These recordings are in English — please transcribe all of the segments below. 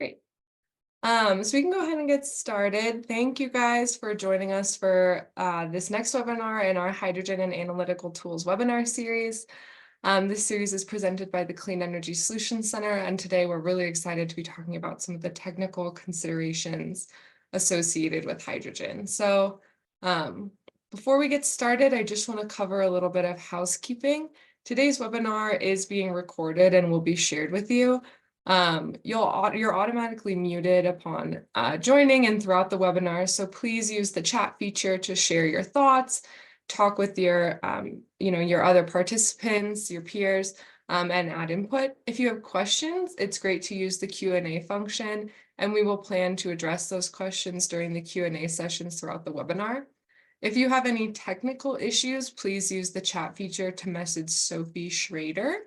Great. So we can go ahead and get started. Thank you guys for joining us for this next webinar in our Hydrogen and Analytical Tools webinar series. This series is presented by the Clean Energy Solutions Center, and today we're really excited to be talking about some of the technical considerations associated with hydrogen. So before we get started, I just want to cover a little bit of housekeeping. Today's webinar is being recorded and will be shared with you. You're automatically muted upon joining and throughout the webinar, so please use the chat feature to share your thoughts, talk with your your other participants, your peers, and add input. If you have questions, it's great to use the Q&A function, and we will plan to address those questions during the Q&A sessions throughout the webinar. If you have any technical issues, please use the chat feature to message Sophie Schrader.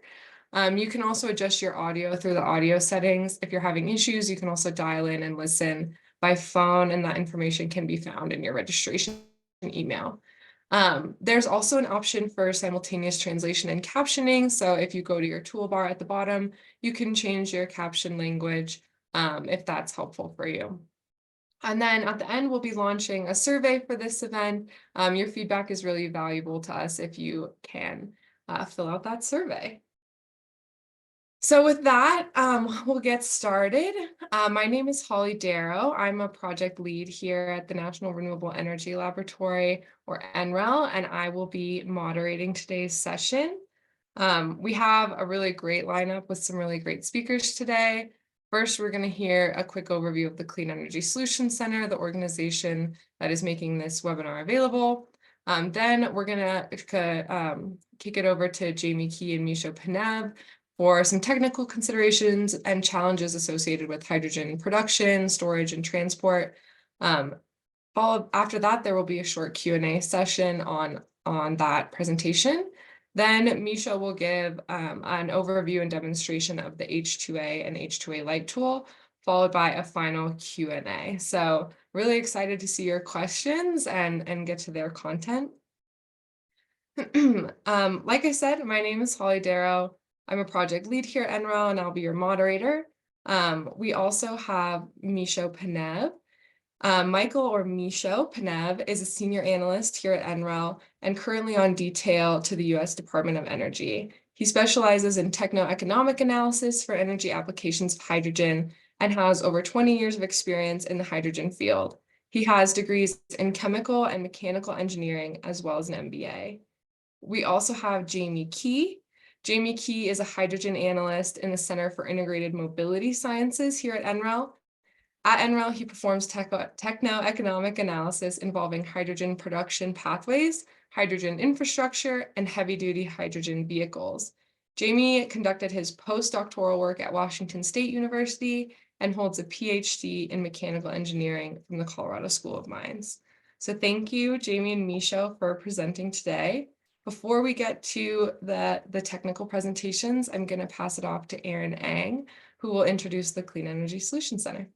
You can also adjust your audio through the audio settings. If you're having issues, you can also dial in and listen by phone, and that information can be found in your registration email. There's also an option for simultaneous translation and captioning. So if you go to your toolbar at the bottom, you can change your caption language if that's helpful for you. And then at the end, we'll be launching a survey for this event. Your feedback is really valuable to us if you can fill out that survey. So with that, we'll get started. My name is Holly Darrow. I'm a project lead here at the National Renewable Energy Laboratory, or NREL, and I will be moderating today's session. We have a really great lineup with some really great speakers today. First, we're going to hear a quick overview of the Clean Energy Solutions Center, the organization that is making this webinar available. Then we're going to kick it over to Jamie Key and Misho Panev for some technical considerations and challenges associated with hydrogen production, storage, and transport. After that, there will be a short Q&A session on that presentation. Then Misha will give an overview and demonstration of the H2A and H2A Light tool, followed by a final Q&A. So really excited to see your questions and get to their content. Like I said, my name is Holly Darrow. I'm a project lead here at NREL, and I'll be your moderator. We also have Misho Panev. Michael, or Misho Panev, is a senior analyst here at NREL and currently on detail to the U.S. Department of Energy. He specializes in techno-economic analysis for energy applications of hydrogen and has over 20 years of experience in the hydrogen field. He has degrees in chemical and mechanical engineering, as well as an MBA. We also have Jamie Key. Jamie Key is a hydrogen analyst in the Center for Integrated Mobility Sciences here at NREL. At NREL, he performs techno-economic analysis involving hydrogen production pathways, hydrogen infrastructure, and heavy-duty hydrogen vehicles. Jamie conducted his postdoctoral work at Washington State University and holds a PhD in mechanical engineering from the Colorado School of Mines. So thank you, Jamie and Misho, for presenting today. Before we get to the technical presentations, I'm going to pass it off to Aaron Ang, who will introduce the Clean Energy Solutions Center.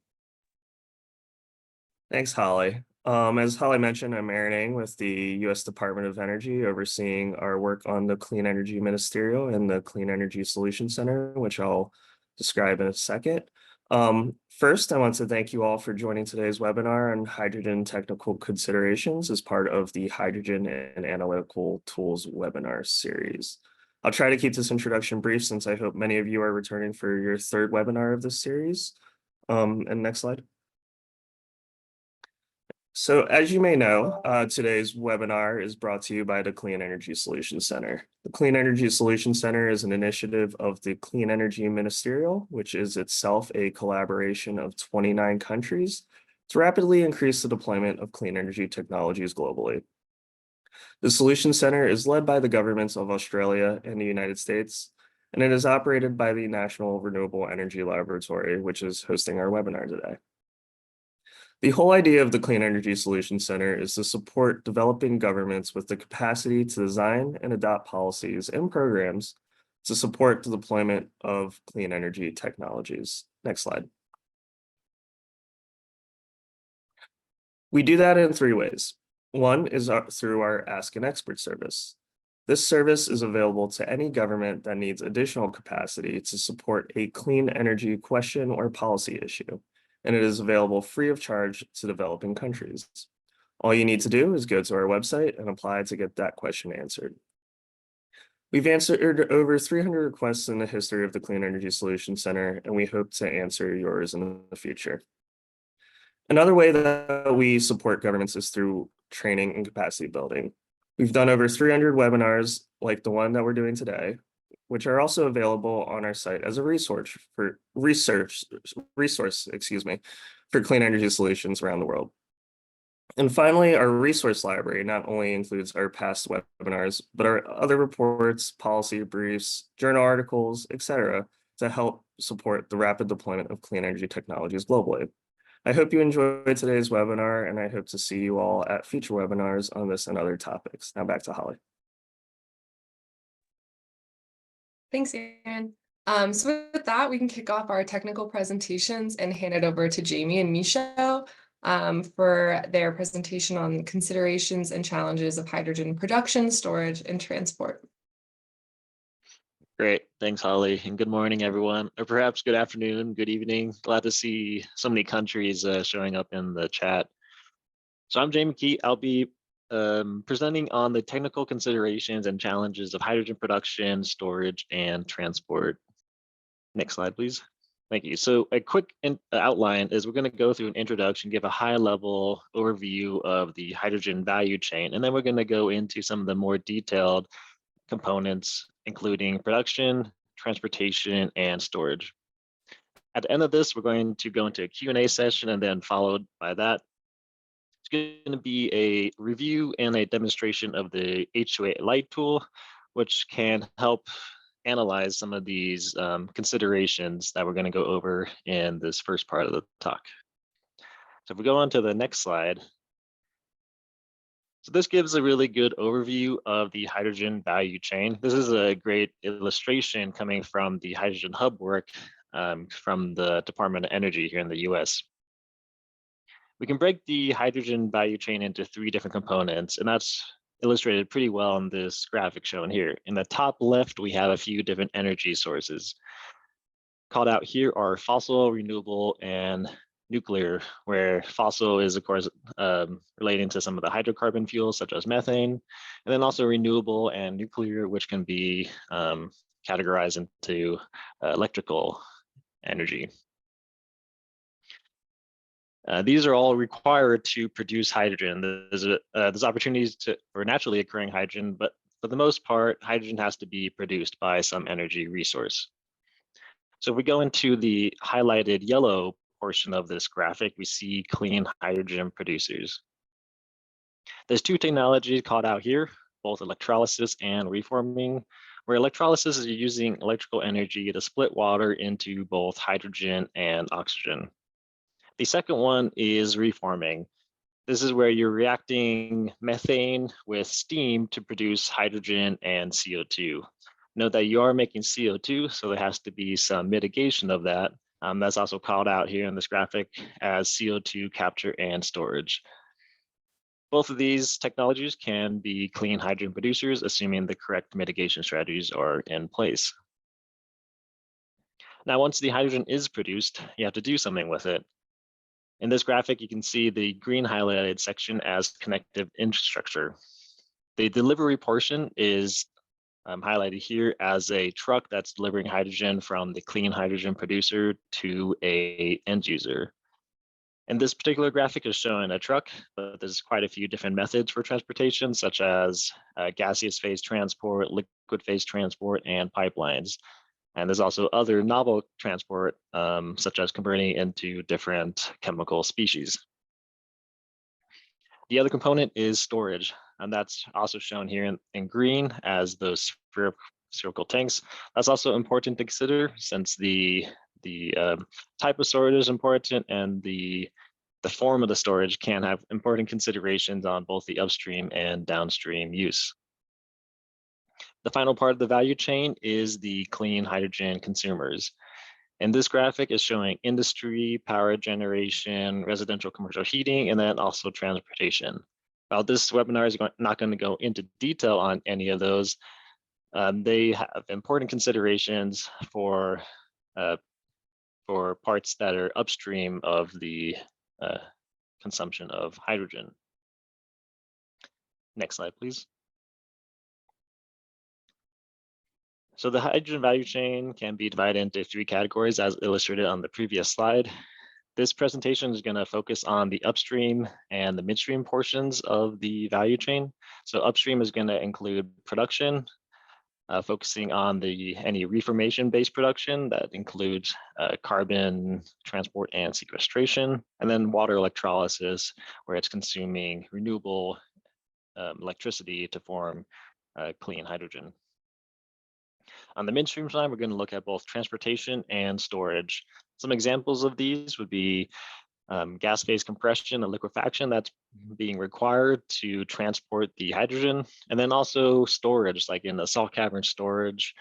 Thanks, Holly. As Holly mentioned, I'm Aaron Ang with the U.S. Department of Energy, overseeing our work on the Clean Energy Ministerial and the Clean Energy Solutions Center, which I'll describe in a second. First, I want to thank you all for joining today's webinar on hydrogen technical considerations as part of the Hydrogen and Analytical Tools webinar series. I'll try to keep this introduction brief, since I hope many of you are returning for your third webinar of this series. And next slide. So as you may know, today's webinar is brought to you by the Clean Energy Solutions Center. The Clean Energy Solutions Center is an initiative of the Clean Energy Ministerial, which is itself a collaboration of 29 countries to rapidly increase the deployment of clean energy technologies globally. The Solutions Center is led by the governments of Australia and the United States, and it is operated by the National Renewable Energy Laboratory, which is hosting our webinar today. The whole idea of the Clean Energy Solutions Center is to support developing governments with the capacity to design and adopt policies and programs to support the deployment of clean energy technologies. Next slide. We do that in three ways. One is through our Ask an Expert service. This service is available to any government that needs additional capacity to support a clean energy question or policy issue, and it is available free of charge to developing countries. All you need to do is go to our website and apply to get that question answered. We've answered over 300 requests in the history of the Clean Energy Solutions Center, and we hope to answer yours in the future. Another way that we support governments is through training and capacity building. We've done over 300 webinars like the one that we're doing today, which are also available on our site as a resource for clean energy solutions around the world. And finally, our resource library not only includes our past webinars, but our other reports, policy briefs, journal articles, etc., to help support the rapid deployment of clean energy technologies globally. I hope you enjoyed today's webinar, and I hope to see you all at future webinars on this and other topics. Now back to Holly. Thanks, Aaron. So with that, we can kick off our technical presentations and hand it over to Jamie and Michelle for their presentation on considerations and challenges of hydrogen production, storage, and transport. Great, thanks, Holly, and good morning, everyone, or perhaps good afternoon, good evening. Glad to see so many countries showing up in the chat. So I'm Jamie Key. I'll be presenting on the technical considerations and challenges of hydrogen production, storage, and transport. Next slide, please. Thank you. So a quick outline is we're going to go through an introduction, give a high-level overview of the hydrogen value chain, and then we're going to go into some of the more detailed components, including production, transportation, and storage. At the end of this, we're going to go into a Q&A session, and then followed by that, it's going to be a review and a demonstration of the H2A light tool, which can help analyze some of these considerations that we're going to go over in this first part of the talk. So if we go on to the next slide. So this gives a really good overview of the hydrogen value chain. This is a great illustration coming from the Hydrogen Hub work from the Department of Energy here in the US. We can break the hydrogen value chain into 3 different components, and that's illustrated pretty well in this graphic shown here. In the top left, we have a few different energy sources. Called out here are fossil, renewable, and nuclear, where fossil is, of course, relating to some of the hydrocarbon fuels, such as methane, and then also renewable and nuclear, which can be categorized into electrical energy. These are all required to produce hydrogen. There's opportunities for naturally occurring hydrogen, but for the most part, hydrogen has to be produced by some energy resource. So if we go into the highlighted yellow portion of this graphic, we see clean hydrogen producers. There's 2 technologies called out here, both electrolysis and reforming, where electrolysis is using electrical energy to split water into both hydrogen and oxygen. The second one is reforming. This is where you're reacting methane with steam to produce hydrogen and CO2. Note that you are making CO2, so there has to be some mitigation of that. That's also called out here in this graphic as CO2 capture and storage. Both of these technologies can be clean hydrogen producers, assuming the correct mitigation strategies are in place. Now, once the hydrogen is produced, you have to do something with it. In this graphic, you can see the green highlighted section as connective infrastructure. The delivery portion is highlighted here as a truck that's delivering hydrogen from the clean hydrogen producer to an end user. And this particular graphic is showing a truck, but there's quite a few different methods for transportation, such as gaseous phase transport, liquid phase transport, and pipelines. And there's also other novel transport, such as converting into different chemical species. The other component is storage, and that's also shown here in green as those spherical tanks. That's also important to consider, since the type of storage is important, and the form of the storage can have important considerations on both the upstream and downstream use. The final part of the value chain is the clean hydrogen consumers. And this graphic is showing industry, power generation, residential commercial heating, and then also transportation. While this webinar is not going to go into detail on any of those, they have important considerations for parts that are upstream of the consumption of hydrogen. Next slide, please. So the hydrogen value chain can be divided into 3 categories as illustrated on the previous slide. This presentation is going to focus on the upstream and the midstream portions of the value chain. So upstream is going to include production, focusing on any reformation-based production that includes carbon transport and sequestration, and then water electrolysis, where it's consuming renewable electricity to form clean hydrogen. On the midstream side, we're going to look at both transportation and storage. Some examples of these would be gas phase compression and liquefaction that's being required to transport the hydrogen, and then also storage, like in the salt cavern storage,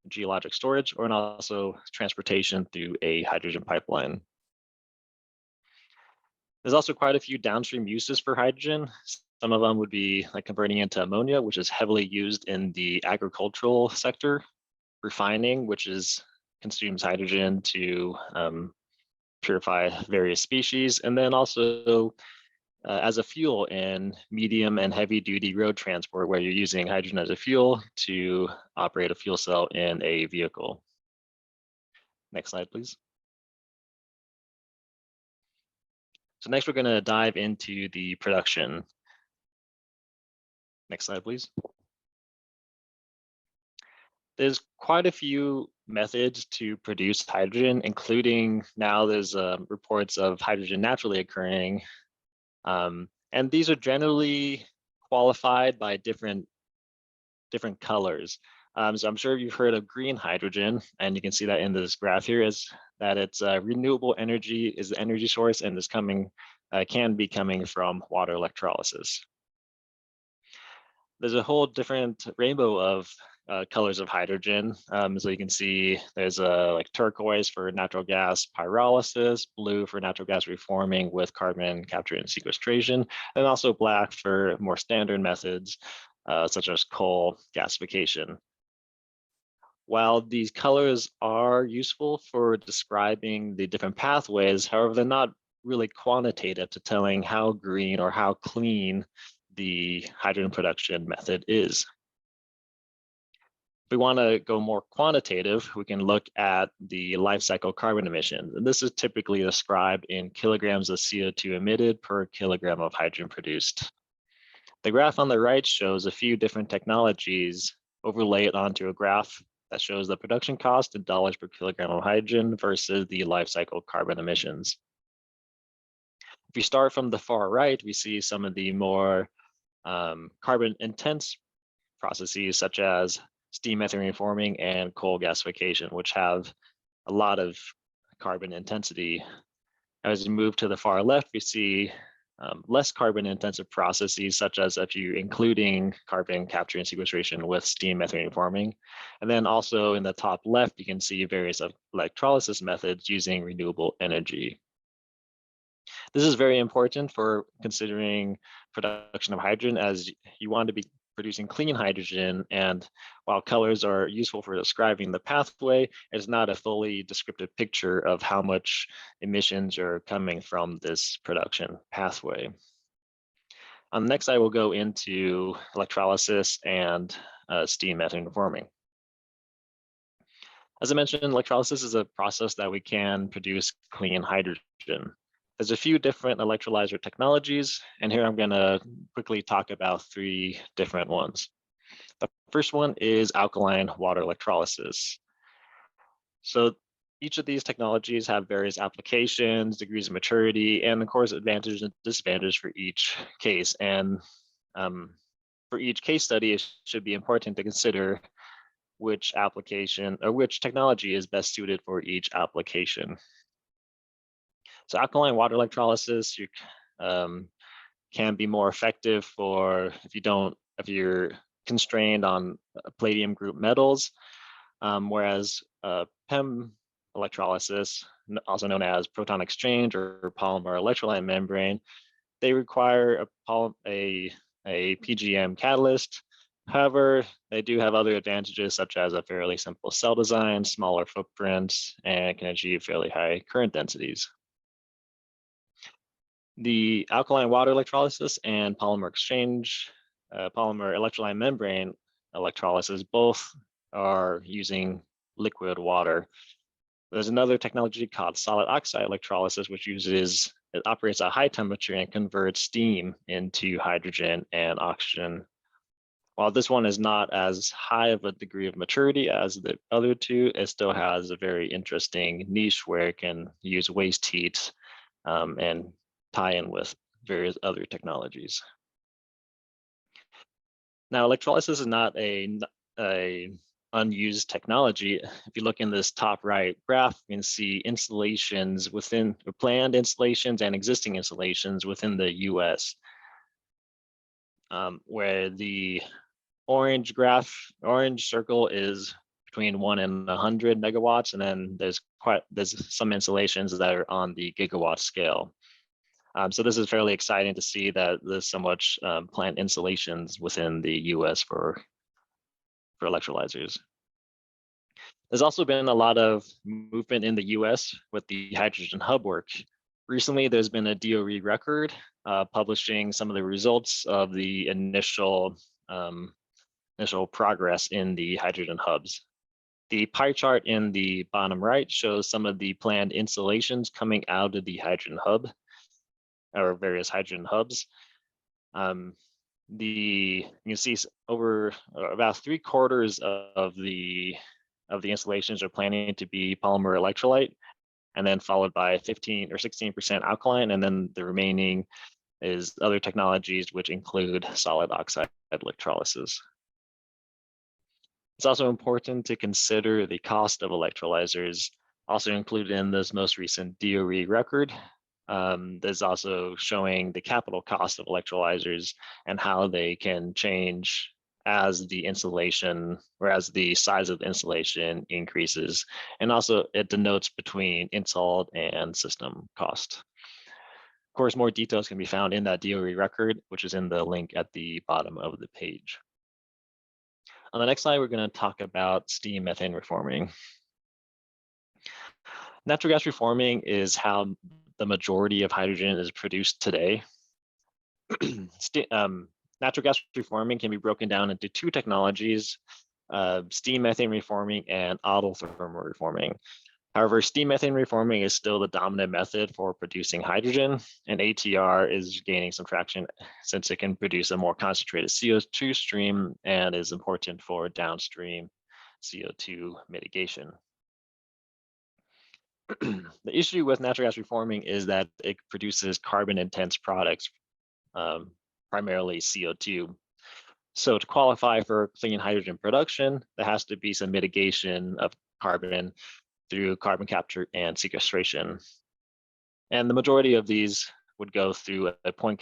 geologic storage, or also transportation through a hydrogen pipeline. There's also quite a few downstream uses for hydrogen. Some of them would be like converting into ammonia, which is heavily used in the agricultural sector, refining, which consumes hydrogen to purify various species, and then also as a fuel in medium and heavy duty road transport, where you're using hydrogen as a fuel to operate a fuel cell in a vehicle. Next slide, please. So next we're going to dive into the production. Next slide, please. There's quite a few methods to produce hydrogen, including now there's reports of hydrogen naturally occurring. And these are generally qualified by different colors. So I'm sure you've heard of green hydrogen, and you can see that in this graph here is that it's renewable energy is the energy source, and this can be coming from water electrolysis. There's a whole different rainbow of colors of hydrogen. So you can see there's like turquoise for natural gas pyrolysis, blue for natural gas reforming with carbon capture and sequestration, and also black for more standard methods such as coal gasification. While these colors are useful for describing the different pathways, however, they're not really quantitative to telling how green or how clean the hydrogen production method is. If we want to go more quantitative, we can look at the life cycle carbon emissions. And this is typically described in kilograms of CO2 emitted per kilogram of hydrogen produced. The graph on the right shows a few different technologies overlaid onto a graph that shows the production cost in dollars per kilogram of hydrogen versus the life cycle carbon emissions. If we start from the far right, we see some of the more carbon intense processes such as steam methane reforming and coal gasification, which have a lot of carbon intensity. As we move to the far left, we see less carbon intensive processes, such as if you're including carbon capture and sequestration with steam methane reforming. And then also in the top left, you can see various electrolysis methods using renewable energy. This is very important for considering production of hydrogen, as you want to be producing clean hydrogen, and while colors are useful for describing the pathway, it's not a fully descriptive picture of how much emissions are coming from this production pathway. On the next slide, we'll go into electrolysis and steam methane reforming. As I mentioned, electrolysis is a process that we can produce clean hydrogen. There's a few different electrolyzer technologies, and here I'm going to quickly talk about 3 different ones. The first one is alkaline water electrolysis. So each of these technologies have various applications, degrees of maturity, and of course, advantages and disadvantages for each case. And for each case study, it should be important to consider which application or which technology is best suited for each application. So alkaline water electrolysis can be more effective for if you're constrained on palladium group metals, whereas PEM electrolysis, also known as proton exchange or polymer electrolyte membrane, they require a PGM catalyst. However, they do have other advantages such as a fairly simple cell design, smaller footprints, and can achieve fairly high current densities. The alkaline water electrolysis and polymer exchange, polymer electrolyte membrane electrolysis, both are using liquid water. There's another technology called solid oxide electrolysis, which it operates at high temperature and converts steam into hydrogen and oxygen. While this one is not as high of a degree of maturity as the other two, it still has a very interesting niche where it can use waste heat and tie in with various other technologies. Now, electrolysis is not a unused technology. If you look in this top right graph, you can see installations within, or planned installations and existing installations within the US, where the orange circle is between 1 and 100 megawatts, and then there's some installations that are on the gigawatt scale. So this is fairly exciting to see that there's so much planned installations within the US for electrolyzers. There's also been a lot of movement in the US with the hydrogen hub work. Recently, there's been a DOE record publishing some of the results of the initial progress in the hydrogen hubs. The pie chart in the bottom right shows some of the planned installations coming out of the hydrogen hub, or various hydrogen hubs. You can see over about 3/4 of the installations are planning to be polymer electrolyte, and then followed by 15 or 16% alkaline, and then the remaining is other technologies which include solid oxide electrolysis. It's also important to consider the cost of electrolyzers, also included in this most recent DOE record. There's also showing the capital cost of electrolyzers and how they can change as the installation or as the size of the installation increases. And also it denotes between installed and system cost. Of course, more details can be found in that DOE record, which is in the link at the bottom of the page. On the next slide, we're going to talk about steam methane reforming. Natural gas reforming is how the majority of hydrogen is produced today. Natural gas reforming can be broken down into two technologies, steam methane reforming and autothermal reforming. However, steam methane reforming is still the dominant method for producing hydrogen, and ATR is gaining some traction since it can produce a more concentrated CO2 stream and is important for downstream CO2 mitigation. The issue with natural gas reforming is that it produces carbon-intense products, primarily CO2. So to qualify for clean hydrogen production, there has to be some mitigation of carbon through carbon capture and sequestration. And the majority of these would go through a point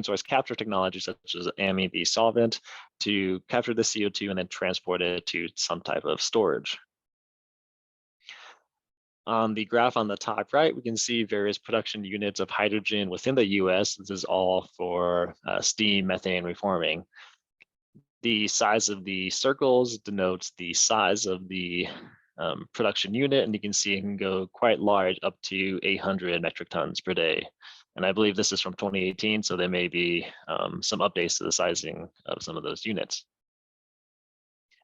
source capture technology such as amine the solvent to capture the CO2 and then transport it to some type of storage. On the graph on the top right, we can see various production units of hydrogen within the US. This is all for steam methane reforming. The size of the circles denotes the size of the production unit, and you can see it can go quite large, up to 800 metric tons per day. And I believe this is from 2018, so there may be some updates to the sizing of some of those units.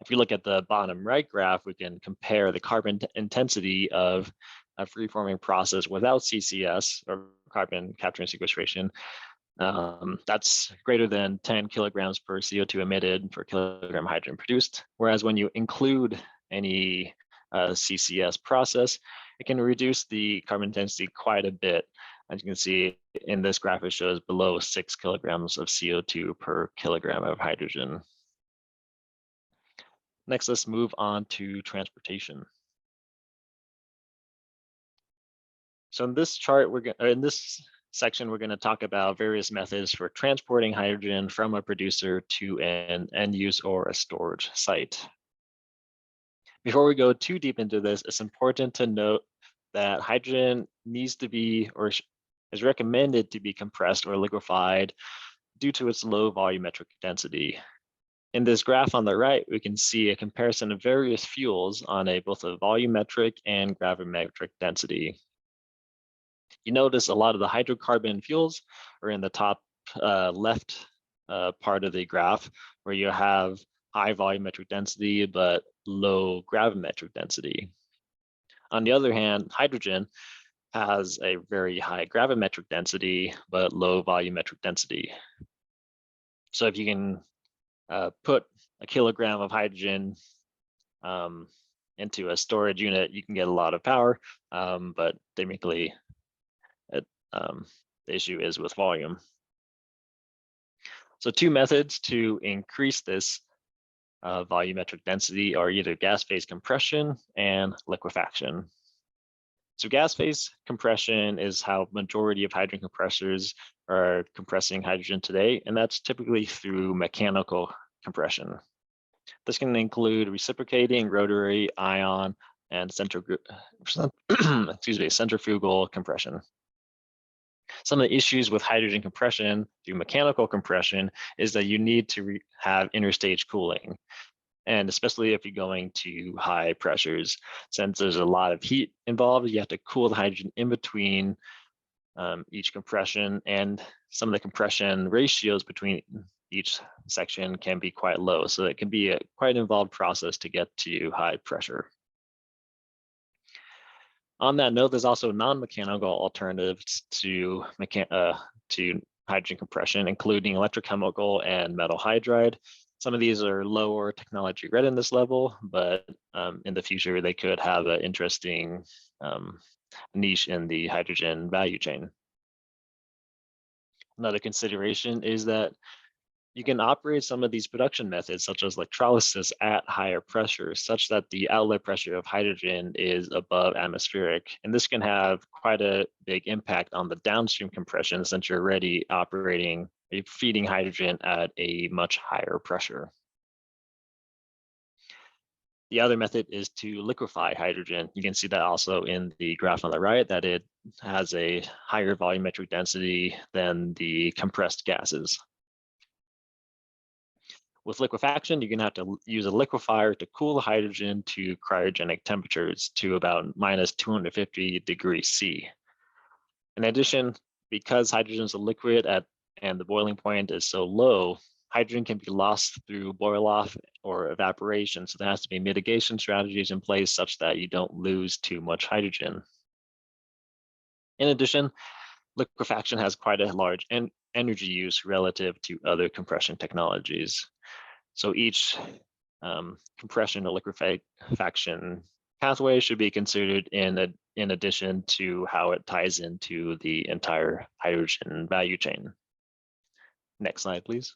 If you look at the bottom right graph, we can compare the carbon intensity of a free-forming process without CCS, or carbon capture and sequestration. That's greater than 10 kilograms per CO2 emitted per kilogram hydrogen produced. Whereas when you include any CCS process, it can reduce the carbon intensity quite a bit. As you can see in this graph, it shows below 6 kilograms of CO2 per kilogram of hydrogen. Next, let's move on to transportation. So in this chart, in this section, we're going to talk about various methods for transporting hydrogen from a producer to an end use or a storage site. Before we go too deep into this, it's important to note that hydrogen needs to be, or is recommended to be compressed or liquefied due to its low volumetric density. In this graph on the right, we can see a comparison of various fuels on both a volumetric and gravimetric density. You notice a lot of the hydrocarbon fuels are in the top left part of the graph, where you have high volumetric density but low gravimetric density. On the other hand, hydrogen has a very high gravimetric density but low volumetric density. So if you can put a kilogram of hydrogen into a storage unit, you can get a lot of power, but typically the issue is with volume. So two methods to increase this volumetric density are either gas phase compression and liquefaction. So gas phase compression is how majority of hydrogen compressors are compressing hydrogen today, and that's typically through mechanical compression. This can include reciprocating, rotary, ion, and centrifugal compression. Some of the issues with hydrogen compression through mechanical compression is that you need to have interstage cooling. And especially if you're going to high pressures, since there's a lot of heat involved, you have to cool the hydrogen in between each compression, and some of the compression ratios between each section can be quite low. So it can be a quite involved process to get to high pressure. On that note, there's also non-mechanical alternatives to hydrogen compression, including electrochemical and metal hydride. Some of these are lower technology readiness level, but in the future, they could have an interesting niche in the hydrogen value chain. Another consideration is that you can operate some of these production methods, such as electrolysis, at higher pressures, such that the outlet pressure of hydrogen is above atmospheric. And this can have quite a big impact on the downstream compression, since you're already feeding hydrogen at a much higher pressure. The other method is to liquefy hydrogen. You can see that also in the graph on the right, that it has a higher volumetric density than the compressed gases. With liquefaction, you're going to have to use a liquefier to cool the hydrogen to cryogenic temperatures to about minus 250 degrees C. In addition, because hydrogen is a liquid and the boiling point is so low, hydrogen can be lost through boil off or evaporation. So there has to be mitigation strategies in place such that you don't lose too much hydrogen. In addition, liquefaction has quite a large energy use relative to other compression technologies. So each compression or liquefaction pathway should be considered in addition to how it ties into the entire hydrogen value chain. Next slide, please.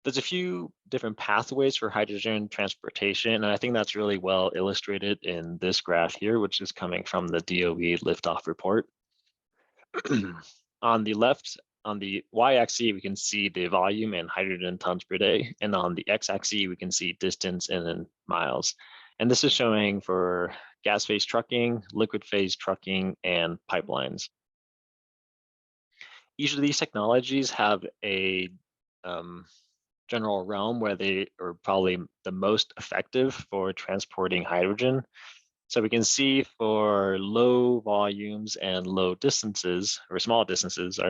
There's a few different pathways for hydrogen transportation, and I think that's really well illustrated in this graph here, which is coming from the DOE liftoff report. On the left, on the y-axis, we can see the volume in hydrogen tons per day, and on the x-axis, we can see distance in miles. And this is showing for gas phase trucking, liquid phase trucking, and pipelines. Each of these technologies have a general realm where they are probably the most effective for transporting hydrogen. So we can see for low volumes and low distances, or small distances,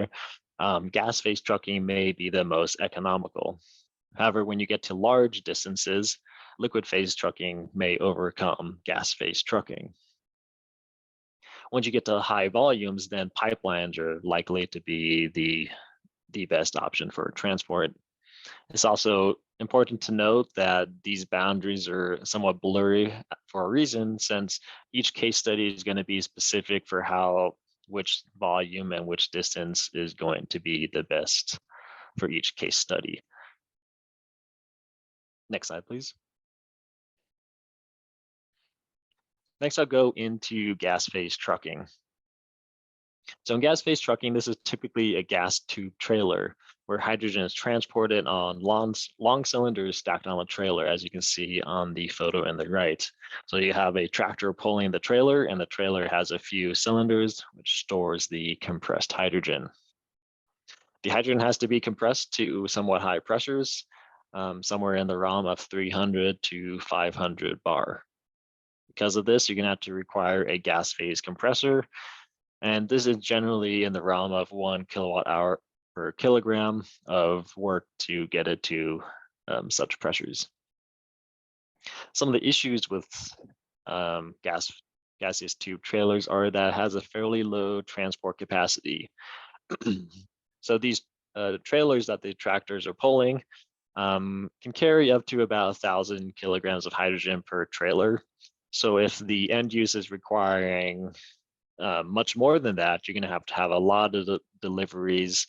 gas phase trucking may be the most economical. However, when you get to large distances, liquid phase trucking may overcome gas phase trucking. Once you get to high volumes, then pipelines are likely to be the best option for transport. It's also important to note that these boundaries are somewhat blurry for a reason, since each case study is going to be specific for which volume and which distance is going to be the best for each case study. Next slide, please. Next, I'll go into gas phase trucking. So in gas phase trucking, this is typically a gas tube trailer where hydrogen is transported on long cylinders stacked on a trailer, as you can see on the photo on the right. So you have a tractor pulling the trailer, and the trailer has a few cylinders, which stores the compressed hydrogen. The hydrogen has to be compressed to somewhat high pressures, somewhere in the realm of 300 to 500 bar. Because of this, you're going to have to require a gas phase compressor, and this is generally in the realm of 1 kilowatt hour per kilogram of work to get it to such pressures. Some of the issues with gaseous tube trailers are that it has a fairly low transport capacity. So these trailers that the tractors are pulling can carry up to about 1,000 kilograms of hydrogen per trailer. So if the end use is requiring much more than that, you're going to have a lot of deliveries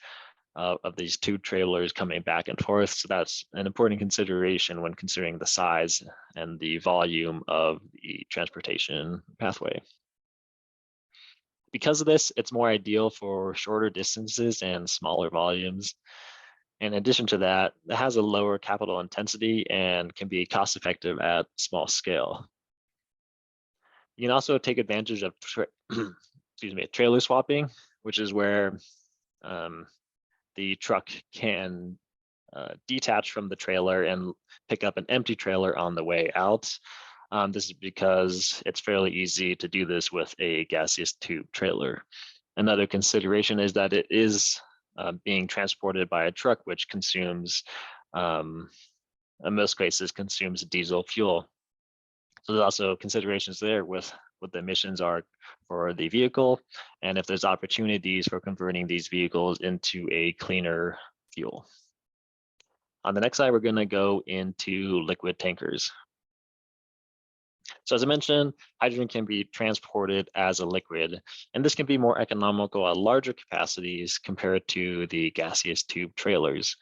of these two trailers coming back and forth. So that's an important consideration when considering the size and the volume of the transportation pathway. Because of this, it's more ideal for shorter distances and smaller volumes. In addition to that, it has a lower capital intensity and can be cost effective at small scale. You can also take advantage of trailer swapping, which is where the truck can detach from the trailer and pick up an empty trailer on the way out. This is because it's fairly easy to do this with a gaseous tube trailer. Another consideration is that it is being transported by a truck, which consumes, in most cases, consumes diesel fuel. So there's also considerations there with what the emissions are for the vehicle, and if there's opportunities for converting these vehicles into a cleaner fuel. On the next slide, we're going to go into liquid tankers. So as I mentioned, hydrogen can be transported as a liquid, and this can be more economical at larger capacities compared to the gaseous tube trailers.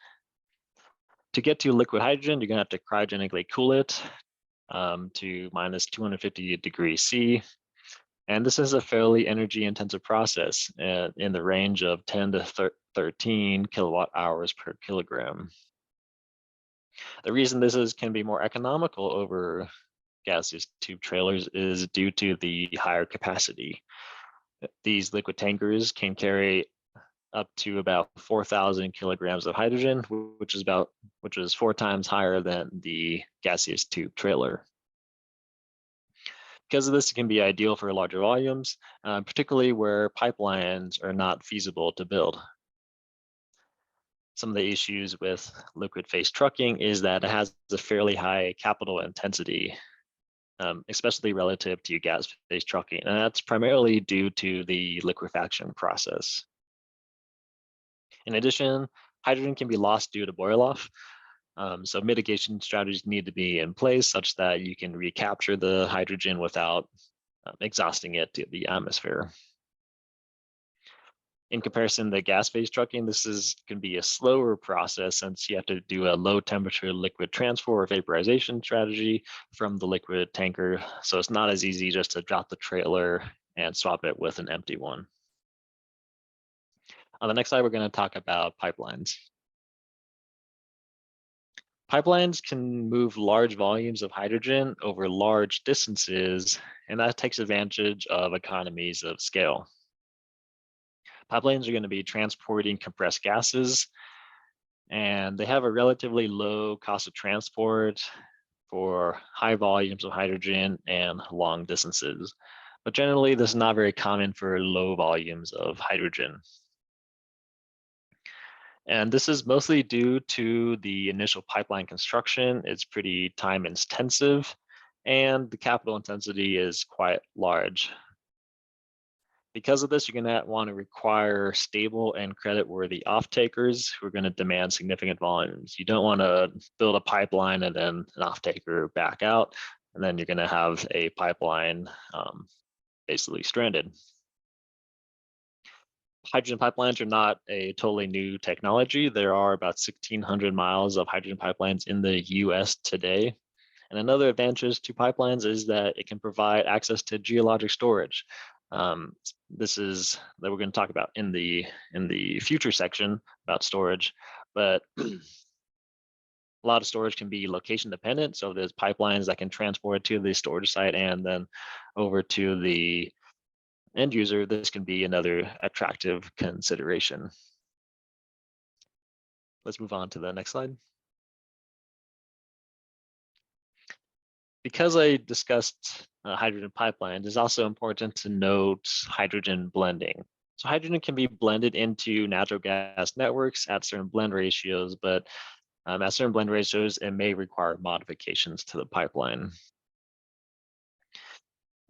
To get to liquid hydrogen, you're going to have to cryogenically cool it to minus 250 degrees C. And this is a fairly energy intensive process in the range of 10 to 13 kilowatt hours per kilogram. The reason this can be more economical over gaseous tube trailers is due to the higher capacity. These liquid tankers can carry up to about 4,000 kilograms of hydrogen, which is 4 times higher than the gaseous tube trailer. Because of this, it can be ideal for larger volumes, particularly where pipelines are not feasible to build. Some of the issues with liquid phase trucking is that it has a fairly high capital intensity, especially relative to gas phase trucking, and that's primarily due to the liquefaction process. In addition, hydrogen can be lost due to boil off. So mitigation strategies need to be in place such that you can recapture the hydrogen without exhausting it to the atmosphere. In comparison to gas phase trucking, this can be a slower process since you have to do a low temperature liquid transfer or vaporization strategy from the liquid tanker. So it's not as easy just to drop the trailer and swap it with an empty one. On the next slide, we're going to talk about pipelines. Pipelines can move large volumes of hydrogen over large distances, and that takes advantage of economies of scale. Pipelines are going to be transporting compressed gases, and they have a relatively low cost of transport for high volumes of hydrogen and long distances. But generally, this is not very common for low volumes of hydrogen. And this is mostly due to the initial pipeline construction. It's pretty time intensive, and the capital intensity is quite large. Because of this, you're going to want to require stable and creditworthy off-takers who are going to demand significant volumes. You don't want to build a pipeline and then an off-taker back out, and then you're going to have a pipeline basically stranded. Hydrogen pipelines are not a totally new technology. There are about 1,600 miles of hydrogen pipelines in the US today. And another advantage to pipelines is that it can provide access to geologic storage. This is that we're going to talk about in the future section about storage. but a lot of storage can be location dependent. So there's pipelines that can transport it to the storage site and then over to the end user. This can be another attractive consideration. Let's move on to the next slide. Because I discussed hydrogen pipelines, it's also important to note hydrogen blending. So hydrogen can be blended into natural gas networks at certain blend ratios, but at certain blend ratios, it may require modifications to the pipeline.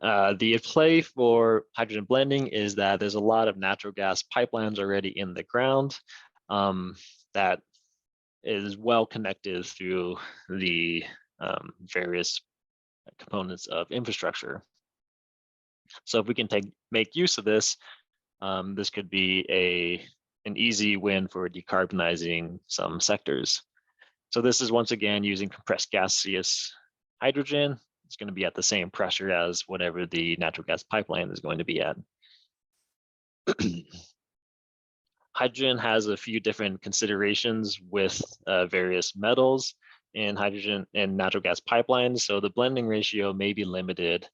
The play for hydrogen blending is that there's a lot of natural gas pipelines already in the ground that is well connected through the various components of infrastructure. So if we can make use of this, this could be an easy win for decarbonizing some sectors. So this is once again using compressed gaseous hydrogen. It's going to be at the same pressure as whatever the natural gas pipeline is going to be at. Hydrogen has a few different considerations with various metals in hydrogen and natural gas pipelines. So the blending ratio may be limited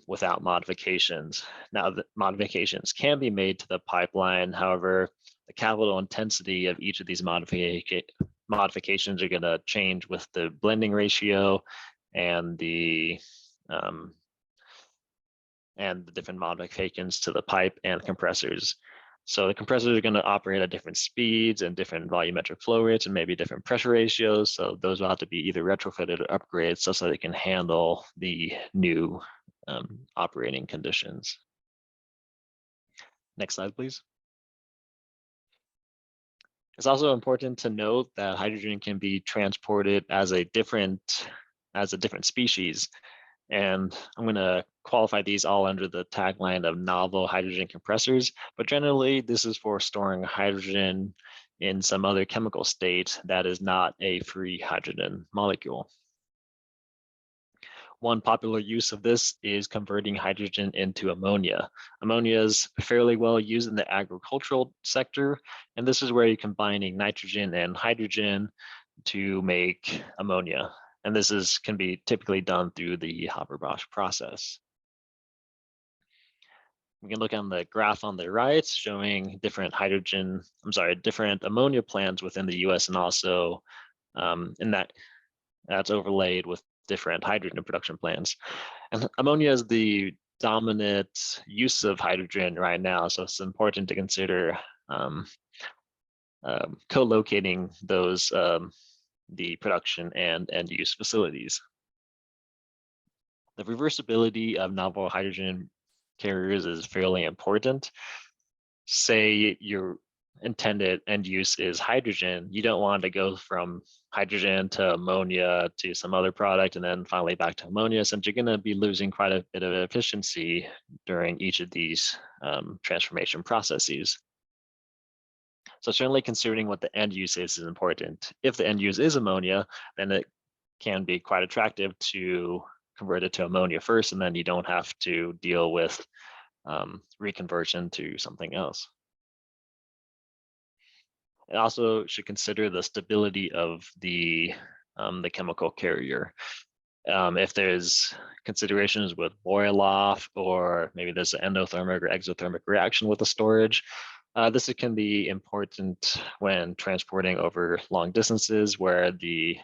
without modifications. Now, the modifications can be made to the pipeline. However, the capital intensity of each of these modifications are going to change with the blending ratio and the different modifications to the pipe and compressors. So the compressors are going to operate at different speeds and different volumetric flow rates and maybe different pressure ratios. So those will have to be either retrofitted or upgraded so they can handle the new operating conditions. Next slide, please. It's also important to note that hydrogen can be transported as a different species. And I'm going to qualify these all under the tagline of novel hydrogen compressors, but generally this is for storing hydrogen in some other chemical state that is not a free hydrogen molecule. One popular use of this is converting hydrogen into ammonia. Ammonia is fairly well used in the agricultural sector, and this is where you're combining nitrogen and hydrogen to make ammonia. And this can be typically done through the Haber-Bosch process. We can look on the graph on the right showing different ammonia plants within the US, and also that's overlaid with different hydrogen production plants. And ammonia is the dominant use of hydrogen right now, so it's important to consider co-locating those the production and end use facilities. The reversibility of novel hydrogen carriers is fairly important. Say your intended end use is hydrogen, you don't want to go from hydrogen to ammonia to some other product and then finally back to ammonia, since you're going to be losing quite a bit of efficiency during each of these transformation processes. So certainly considering what the end use is important. If the end use is ammonia, then it can be quite attractive to convert it to ammonia first, and then you don't have to deal with reconversion to something else. It also should consider the stability of the chemical carrier. If there's considerations with boil off, or maybe there's an endothermic or exothermic reaction with the storage, this can be important when transporting over long distances where the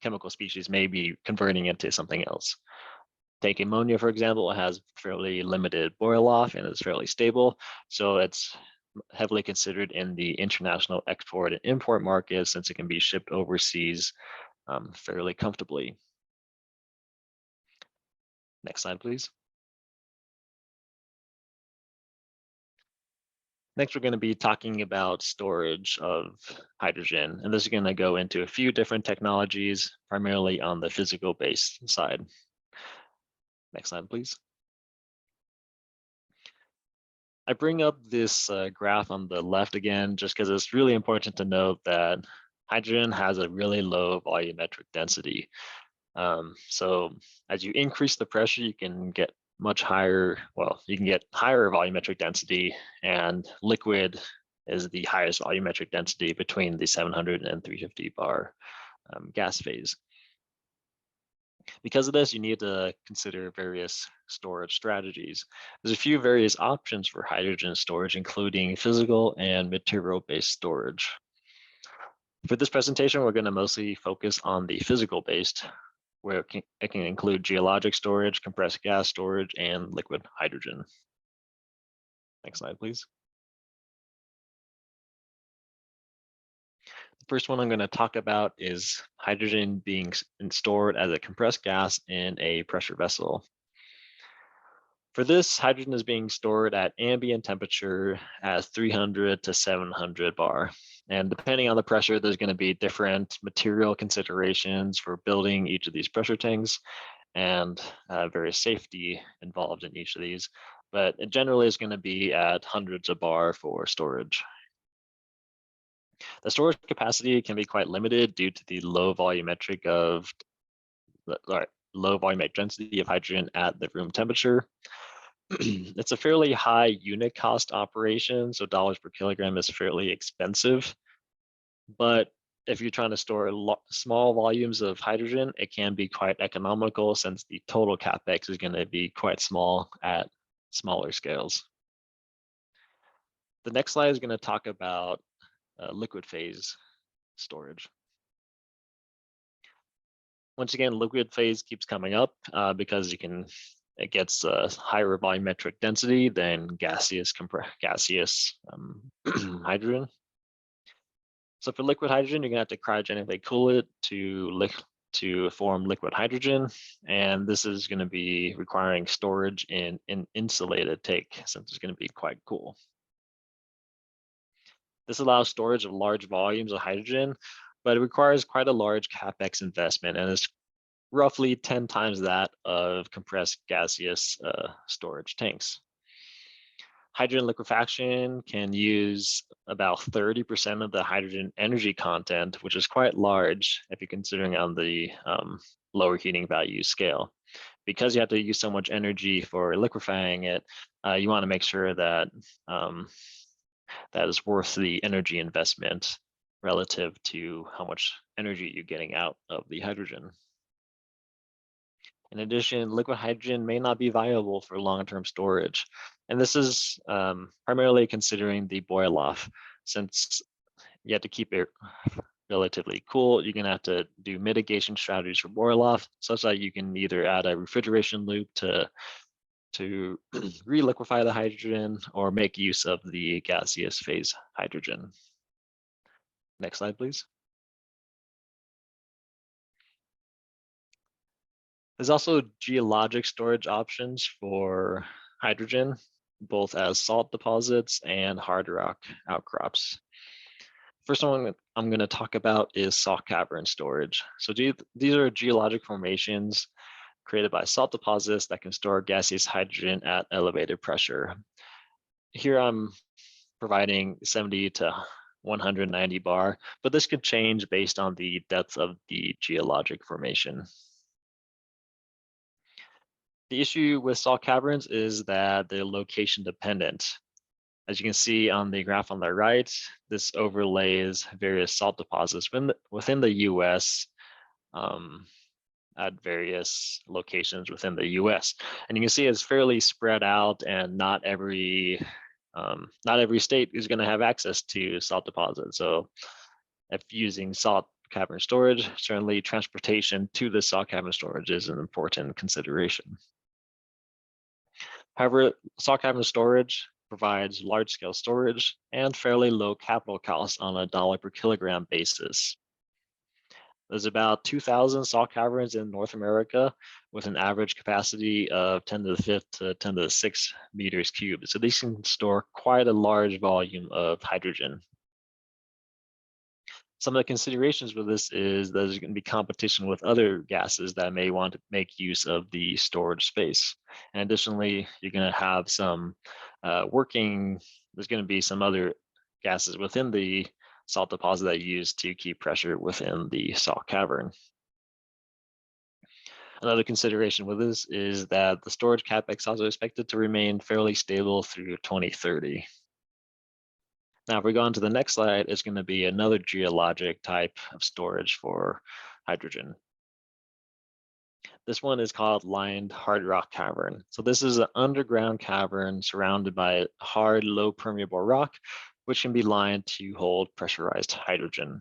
chemical species may be converting into something else. Take ammonia, for example, it has fairly limited boil off and is fairly stable. So it's heavily considered in the international export and import market, since it can be shipped overseas fairly comfortably. Next slide, please. Next, we're going to be talking about storage of hydrogen, and this is going to go into a few different technologies, primarily on the physical based side. Next slide, please. I bring up this graph on the left again, just because it's really important to note that hydrogen has a really low volumetric density. So as you increase the pressure, you can get much higher, you can get higher volumetric density, and liquid is the highest volumetric density between the 700 and 350 bar gas phase. Because of this, you need to consider various storage strategies. There's a few various options for hydrogen storage, including physical and material-based storage. For this presentation, we're going to mostly focus on the physical-based, where it can include geologic storage, compressed gas storage, and liquid hydrogen. Next slide, please. The first one I'm going to talk about is hydrogen being stored as a compressed gas in a pressure vessel. For this, hydrogen is being stored at ambient temperature at 300 to 700 bar. And depending on the pressure, there's going to be different material considerations for building each of these pressure tanks and various safety involved in each of these. But it generally is going to be at hundreds of bar for storage. The storage capacity can be quite limited due to the low volumetric density of hydrogen at the room temperature. It's a fairly high unit cost operation, so dollars per kilogram is fairly expensive. But if you're trying to store small volumes of hydrogen, it can be quite economical since the total capex is going to be quite small at smaller scales. The next slide is going to talk about liquid phase storage. Once again, liquid phase keeps coming up because it gets a higher volumetric density than gaseous hydrogen. So for liquid hydrogen, you're gonna have to cryogenically cool it to form liquid hydrogen, and this is going to be requiring storage in an insulated tank since it's going to be quite cool. This allows storage of large volumes of hydrogen, but it requires quite a large capex investment, and it's roughly 10 times that of compressed gaseous storage tanks. Hydrogen liquefaction can use about 30% of the hydrogen energy content, which is quite large if you're considering on the lower heating value scale. Because you have to use so much energy for liquefying it, you want to make sure that that is worth the energy investment relative to how much energy you're getting out of the hydrogen. In addition, liquid hydrogen may not be viable for long-term storage. And this is primarily considering the boil off. Since you have to keep it relatively cool, you're gonna have to do mitigation strategies for boil off, such that you can either add a refrigeration loop to re-liquefy the hydrogen or make use of the gaseous phase hydrogen. Next slide, please. There's also geologic storage options for hydrogen, both as salt deposits and hard rock outcrops. First one I'm going to talk about is salt cavern storage. So these are geologic formations created by salt deposits that can store gaseous hydrogen at elevated pressure. Here I'm providing 70 to 190 bar, but this could change based on the depth of the geologic formation. The issue with salt caverns is that they're location dependent. As you can see on the graph on the right, this overlays various salt deposits within the US at various locations within the US. And you can see it's fairly spread out, and not every state is going to have access to salt deposits. So if using salt cavern storage, certainly transportation to the salt cavern storage is an important consideration. However, salt cavern storage provides large-scale storage and fairly low capital costs on a dollar per kilogram basis. There's about 2,000 salt caverns in North America with an average capacity of 10 to the 5th to 10 to the 6th meters cubed. So these can store quite a large volume of hydrogen. Some of the considerations with this is that there's going to be competition with other gases that may want to make use of the storage space. And additionally, you're going to have some there's going to be some other gases within the salt deposit that you use to keep pressure within the salt cavern. Another consideration with this is that the storage capex is also expected to remain fairly stable through 2030. Now, if we go on to the next slide, it's going to be another geologic type of storage for hydrogen. This one is called lined hard rock cavern. So this is an underground cavern surrounded by hard, low permeable rock, which can be lined to hold pressurized hydrogen.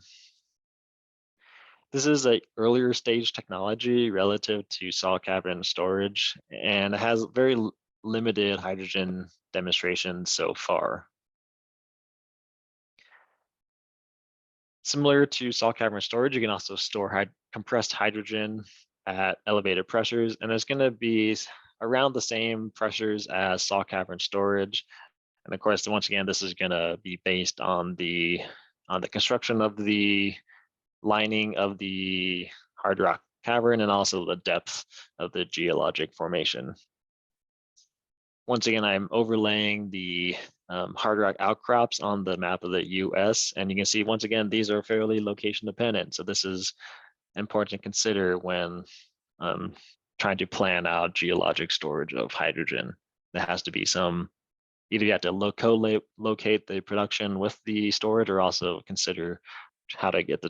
This is an earlier stage technology relative to salt cavern storage, and it has very limited hydrogen demonstrations so far. Similar to salt cavern storage, you can also store compressed hydrogen at elevated pressures, and it's going to be around the same pressures as salt cavern storage. And of course, once again, this is going to be based on the construction of the lining of the hard rock cavern and also the depth of the geologic formation. Once again, I'm overlaying the hard rock outcrops on the map of the US, and you can see once again, these are fairly location dependent. So this is important to consider when trying to plan out geologic storage of hydrogen. There has to be either you have to locate the production with the storage, or also consider how to get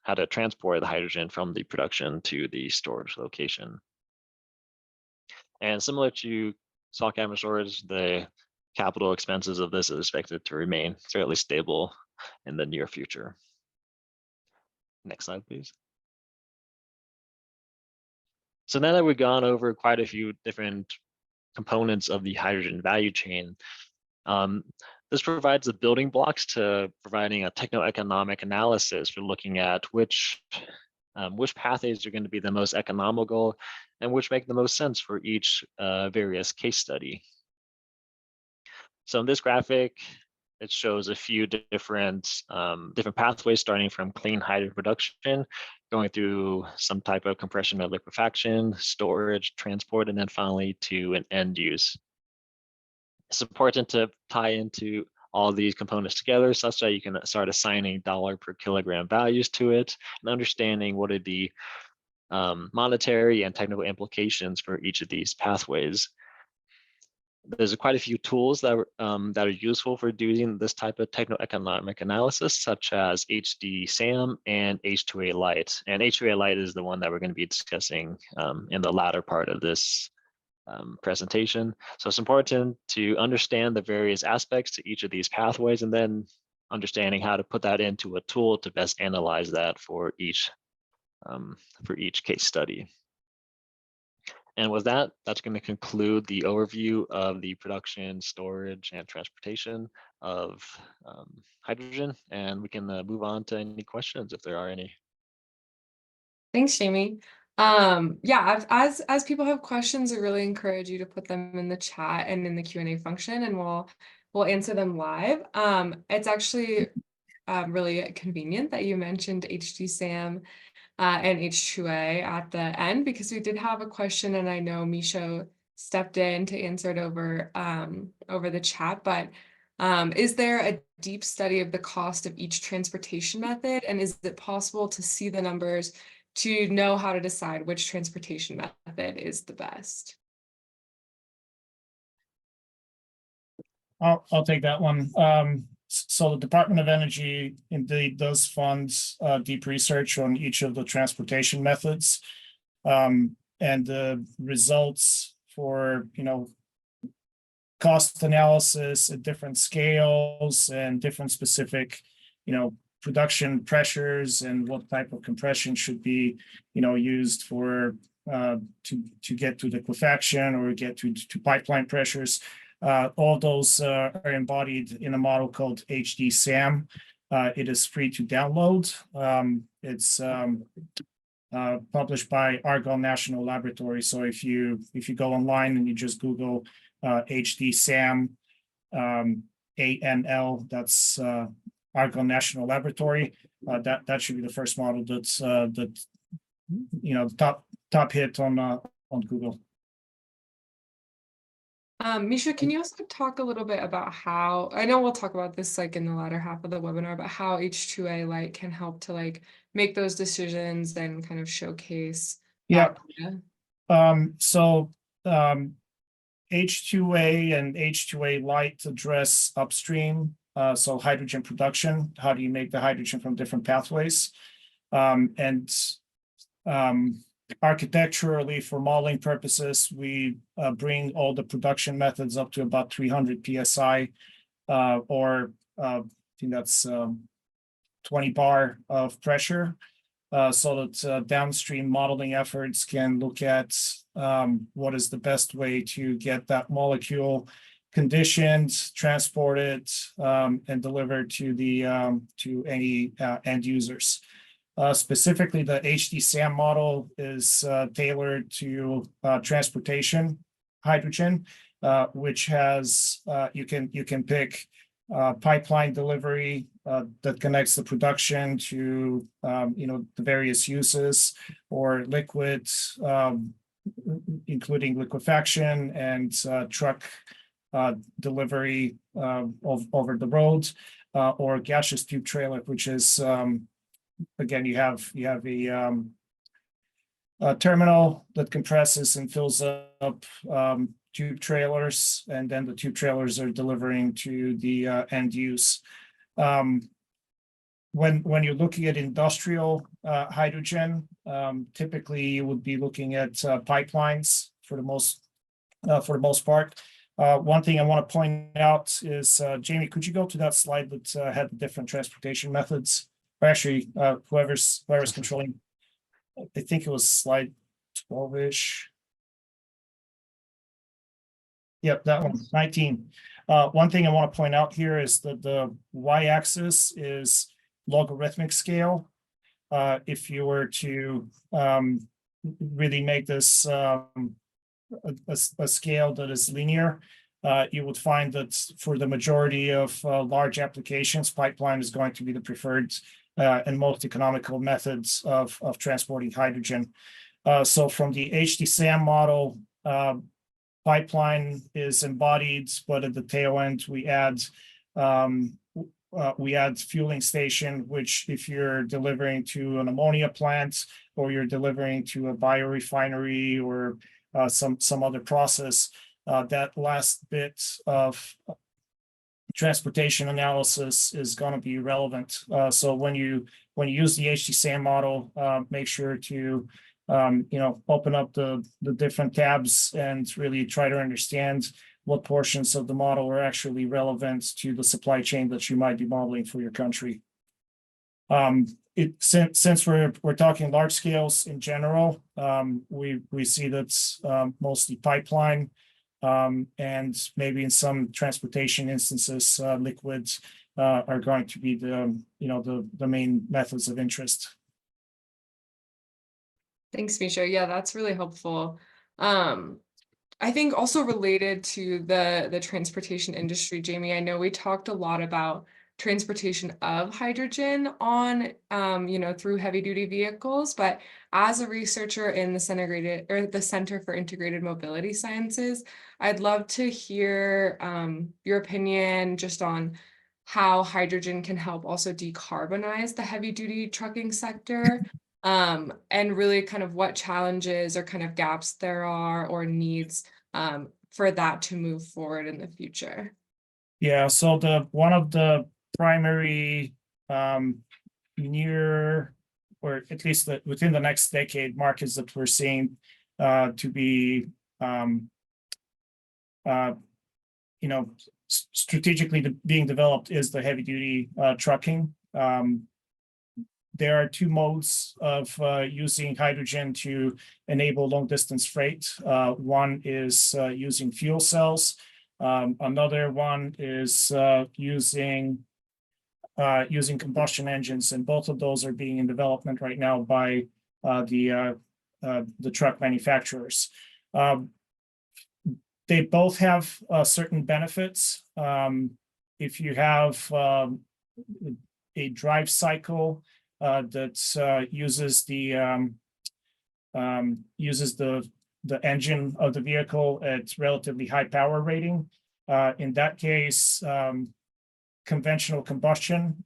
how to transport the hydrogen from the production to the storage location. And similar to salt cavern storage, the capital expenses of this is expected to remain fairly stable in the near future. Next slide, please. So now that we've gone over quite a few different components of the hydrogen value chain, this provides the building blocks to providing a techno-economic analysis for looking at which pathways are going to be the most economical and which make the most sense for each various case study. So in this graphic, it shows a few different pathways, starting from clean hydrogen production, going through some type of compression or liquefaction, storage, transport, and then finally to an end use. It's important to tie into all these components together such that you can start assigning dollar per kilogram values to it and understanding what are the monetary and technical implications for each of these pathways. There's quite a few tools that are useful for doing this type of techno-economic analysis, such as HD-SAM and H2A Lite. And H2A Lite is the one that we're going to be discussing in the latter part of this presentation. So it's important to understand the various aspects to each of these pathways, and then understanding how to put that into a tool to best analyze that for each case study. And with that, that's going to conclude the overview of the production, storage, and transportation of hydrogen. And we can move on to any questions if there are any. Thanks, Jamie. Yeah, as people have questions, I really encourage you to put them in the chat and in the Q&A function, and we'll answer them live. It's actually really convenient that you mentioned HD-SAM and H2A at the end, because we did have a question, and I know Misho stepped in to answer it over the chat, but is there a deep study of the cost of each transportation method, and is it possible to see the numbers to know how to decide which transportation method is the best? I'll take that one. So the Department of Energy indeed does fund deep research on each of the transportation methods, and the results for cost analysis at different scales and different specific production pressures and what type of compression should be used for to get to liquefaction or get to pipeline pressures. All those are embodied in a model called HD-SAM. It is free to download. It's published by Argonne National Laboratory. So if you go online and you just Google HD-SAM, ANL, that's Argonne National Laboratory. That should be the first model that's top hit on Google. Misha, can you also talk a little bit about how, I know we'll talk about this like in the latter half of the webinar, but how H2A Lite can help to like make those decisions and kind of showcase. Yeah. So H2A and H2A Lite address upstream So hydrogen production, how do you make the hydrogen from different pathways? And architecturally, for modeling purposes, we bring all the production methods up to about 300 psi, or I think that's 20 bar of pressure, so that downstream modeling efforts can look at what is the best way to get that molecule conditioned, transported, and delivered to the to any end users. Specifically, the HD-SAM model is tailored to transportation hydrogen, which has you can pick pipeline delivery that connects the production to the various uses, or liquid, including liquefaction and truck delivery over the road, or gaseous tube trailer, which is again, you have a terminal that compresses and fills up tube trailers, and then the tube trailers are delivering to the end use. When you're looking at industrial hydrogen, typically you would be looking at pipelines for the most part. One thing I want to point out is, Jamie, could you go to that slide that had the different transportation methods? Or actually, whoever's controlling, I think it was slide 12-ish. Yep, that one, 19. One thing I want to point out here is that the y-axis is logarithmic scale. If you were to really make this a scale that is linear, you would find that for the majority of large applications, pipeline is going to be the preferred and most economical methods of transporting hydrogen. So from the HD-SAM model, pipeline is embodied, but at the tail end we add fueling station, which if you're delivering to an ammonia plant, or you're delivering to a biorefinery, or some other process, that last bit of transportation analysis is going to be relevant. So when you use the HD-SAM model, make sure to open up the different tabs and really try to understand what portions of the model are actually relevant to the supply chain that you might be modeling for your country. Since we're talking large scales in general, we see that's mostly pipeline, and maybe in some transportation instances, liquids are going to be the main methods of interest. Thanks, Misha. Yeah, that's really helpful. I think also related to the transportation industry, Jamie, I know we talked a lot about transportation of hydrogen on, through heavy duty vehicles, but as a researcher in the Center for Integrated Mobility Sciences, I'd love to hear your opinion just on how hydrogen can help also decarbonize the heavy duty trucking sector. And really kind of what challenges or kind of gaps there are or needs for that to move forward in the future. Yeah, so one of the primary near, or at least within the next decade, markets that we're seeing to be strategically being developed is the heavy duty trucking. There are two modes of using hydrogen to enable long distance freight. One is using fuel cells. Another one is using combustion engines, and both of those are being in development right now by the truck manufacturers. They both have certain benefits. If you have a drive cycle that uses the engine of the vehicle at relatively high power rating. In that case, conventional combustion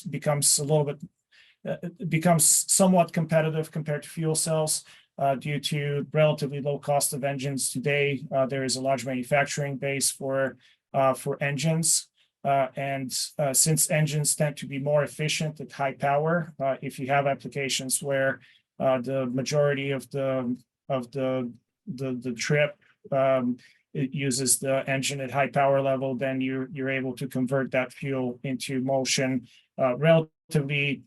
becomes somewhat competitive compared to fuel cells due to relatively low cost of engines today. There is a large manufacturing base for engines. Since engines tend to be more efficient at high power, if you have applications where the majority of the trip it uses the engine at high power level, then you're able to convert that fuel into motion relatively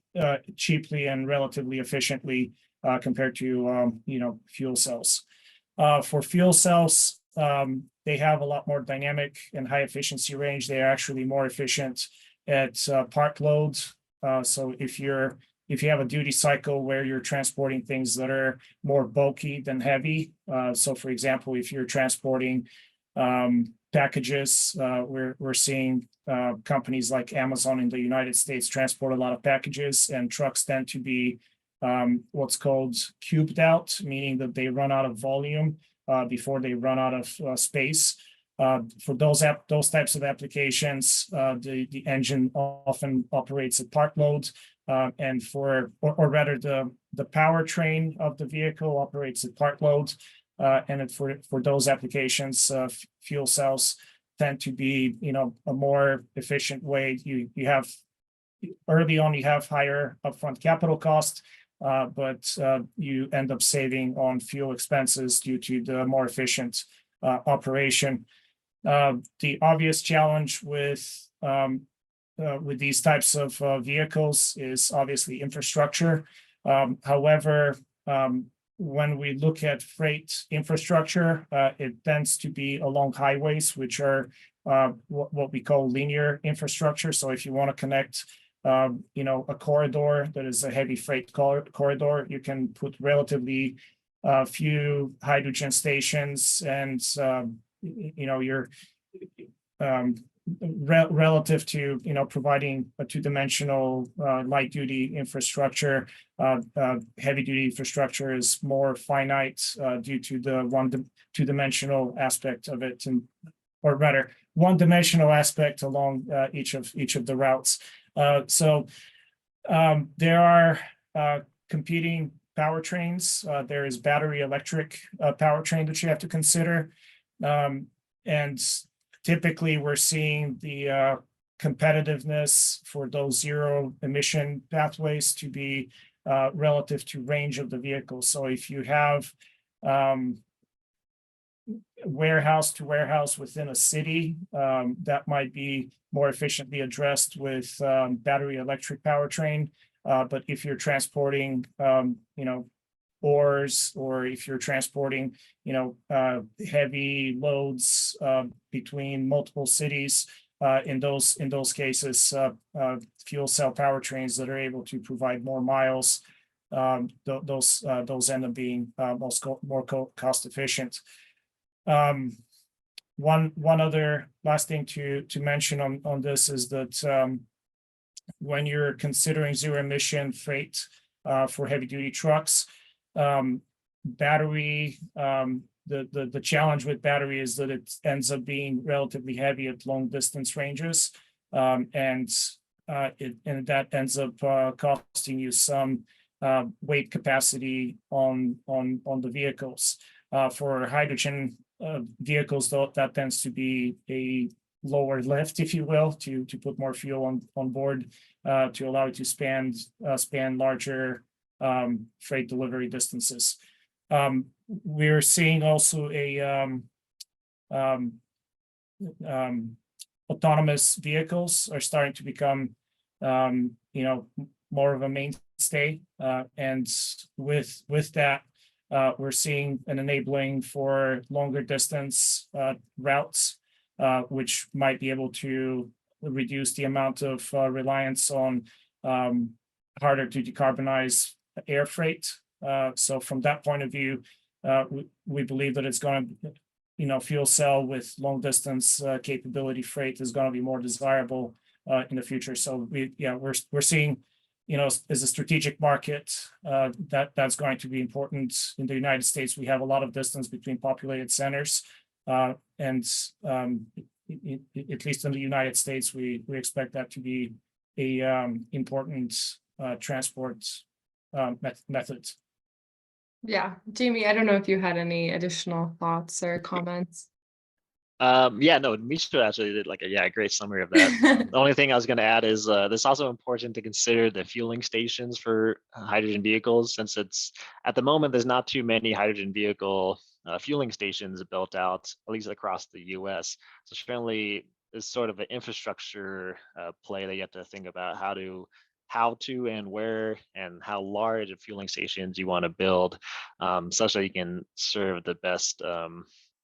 cheaply and relatively efficiently compared to fuel cells. For fuel cells, they have a lot more dynamic and high efficiency range. They are actually more efficient at part loads. So if you have a duty cycle where you're transporting things that are more bulky than heavy, so for example, if you're transporting packages, we're seeing companies like Amazon in the United States transport a lot of packages, and trucks tend to be what's called cubed out, meaning that they run out of volume before they run out of space. For those types of applications, the engine often operates at part load, and or rather the powertrain of the vehicle operates at part load, and for those applications, fuel cells tend to be a more efficient way. You have early on you have higher upfront capital cost, but you end up saving on fuel expenses due to the more efficient operation. The obvious challenge with these types of vehicles is obviously infrastructure. However, when we look at freight infrastructure, it tends to be along highways, which are what we call linear infrastructure. So if you want to connect a corridor that is a heavy freight corridor, you can put relatively few hydrogen stations, and you're relative to providing a two-dimensional light duty infrastructure. Heavy duty infrastructure is more finite due to the two-dimensional aspect of it, or rather one-dimensional aspect along each of the routes. So there are competing powertrains. There is battery electric powertrain that you have to consider. And typically we're seeing the competitiveness for those zero emission pathways to be relative to range of the vehicle. So if you have warehouse to warehouse within a city, that might be more efficiently addressed with battery electric powertrain. But if you're transporting, ores, or if you're transporting, heavy loads between multiple cities, in those cases, fuel cell powertrains that are able to provide more miles, those end up being more cost efficient. One other last thing to mention on this is that when you're considering zero emission freight for heavy duty trucks, battery, the challenge with battery is that it ends up being relatively heavy at long distance ranges, and that ends up costing you some weight capacity on the vehicles. For hydrogen vehicles, though, that tends to be a lower lift, if you will, to put more fuel on board to allow it to span larger freight delivery distances. We're seeing also autonomous vehicles are starting to become more of a mainstay, and with that we're seeing an enabling for longer distance routes, which might be able to reduce the amount of reliance on harder to decarbonize air freight. So from that point of view, we believe that it's going to, fuel cell with long distance capability freight is going to be more desirable in the future. So we're seeing, as a strategic market, that's going to be important. In the United States, we have a lot of distance between populated centers, and at least in the United States, we expect that to be a important transport method. Yeah, Jamie, I don't know if you had any additional thoughts or comments. Yeah, no, Misha actually did like a great summary of that. The only thing I was going to add is it's also important to consider the fueling stations for hydrogen vehicles, since it's at the moment there's not too many hydrogen vehicle fueling stations built out, at least across the U.S. So certainly is sort of an infrastructure play that you have to think about how to and where and how large of fueling stations you want to build, such that you can serve the best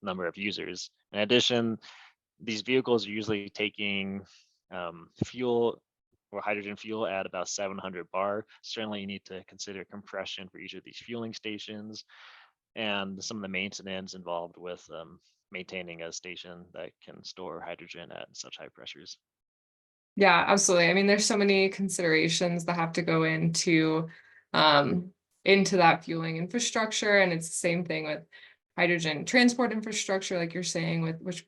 number of users. In addition, these vehicles are usually taking fuel or hydrogen fuel at about 700 bar. Certainly you need to consider compression for each of these fueling stations and some of the maintenance involved with maintaining a station that can store hydrogen at such high pressures. Yeah, absolutely. I mean, there's so many considerations that have to go into that fueling infrastructure, and it's the same thing with hydrogen transport infrastructure, like you're saying,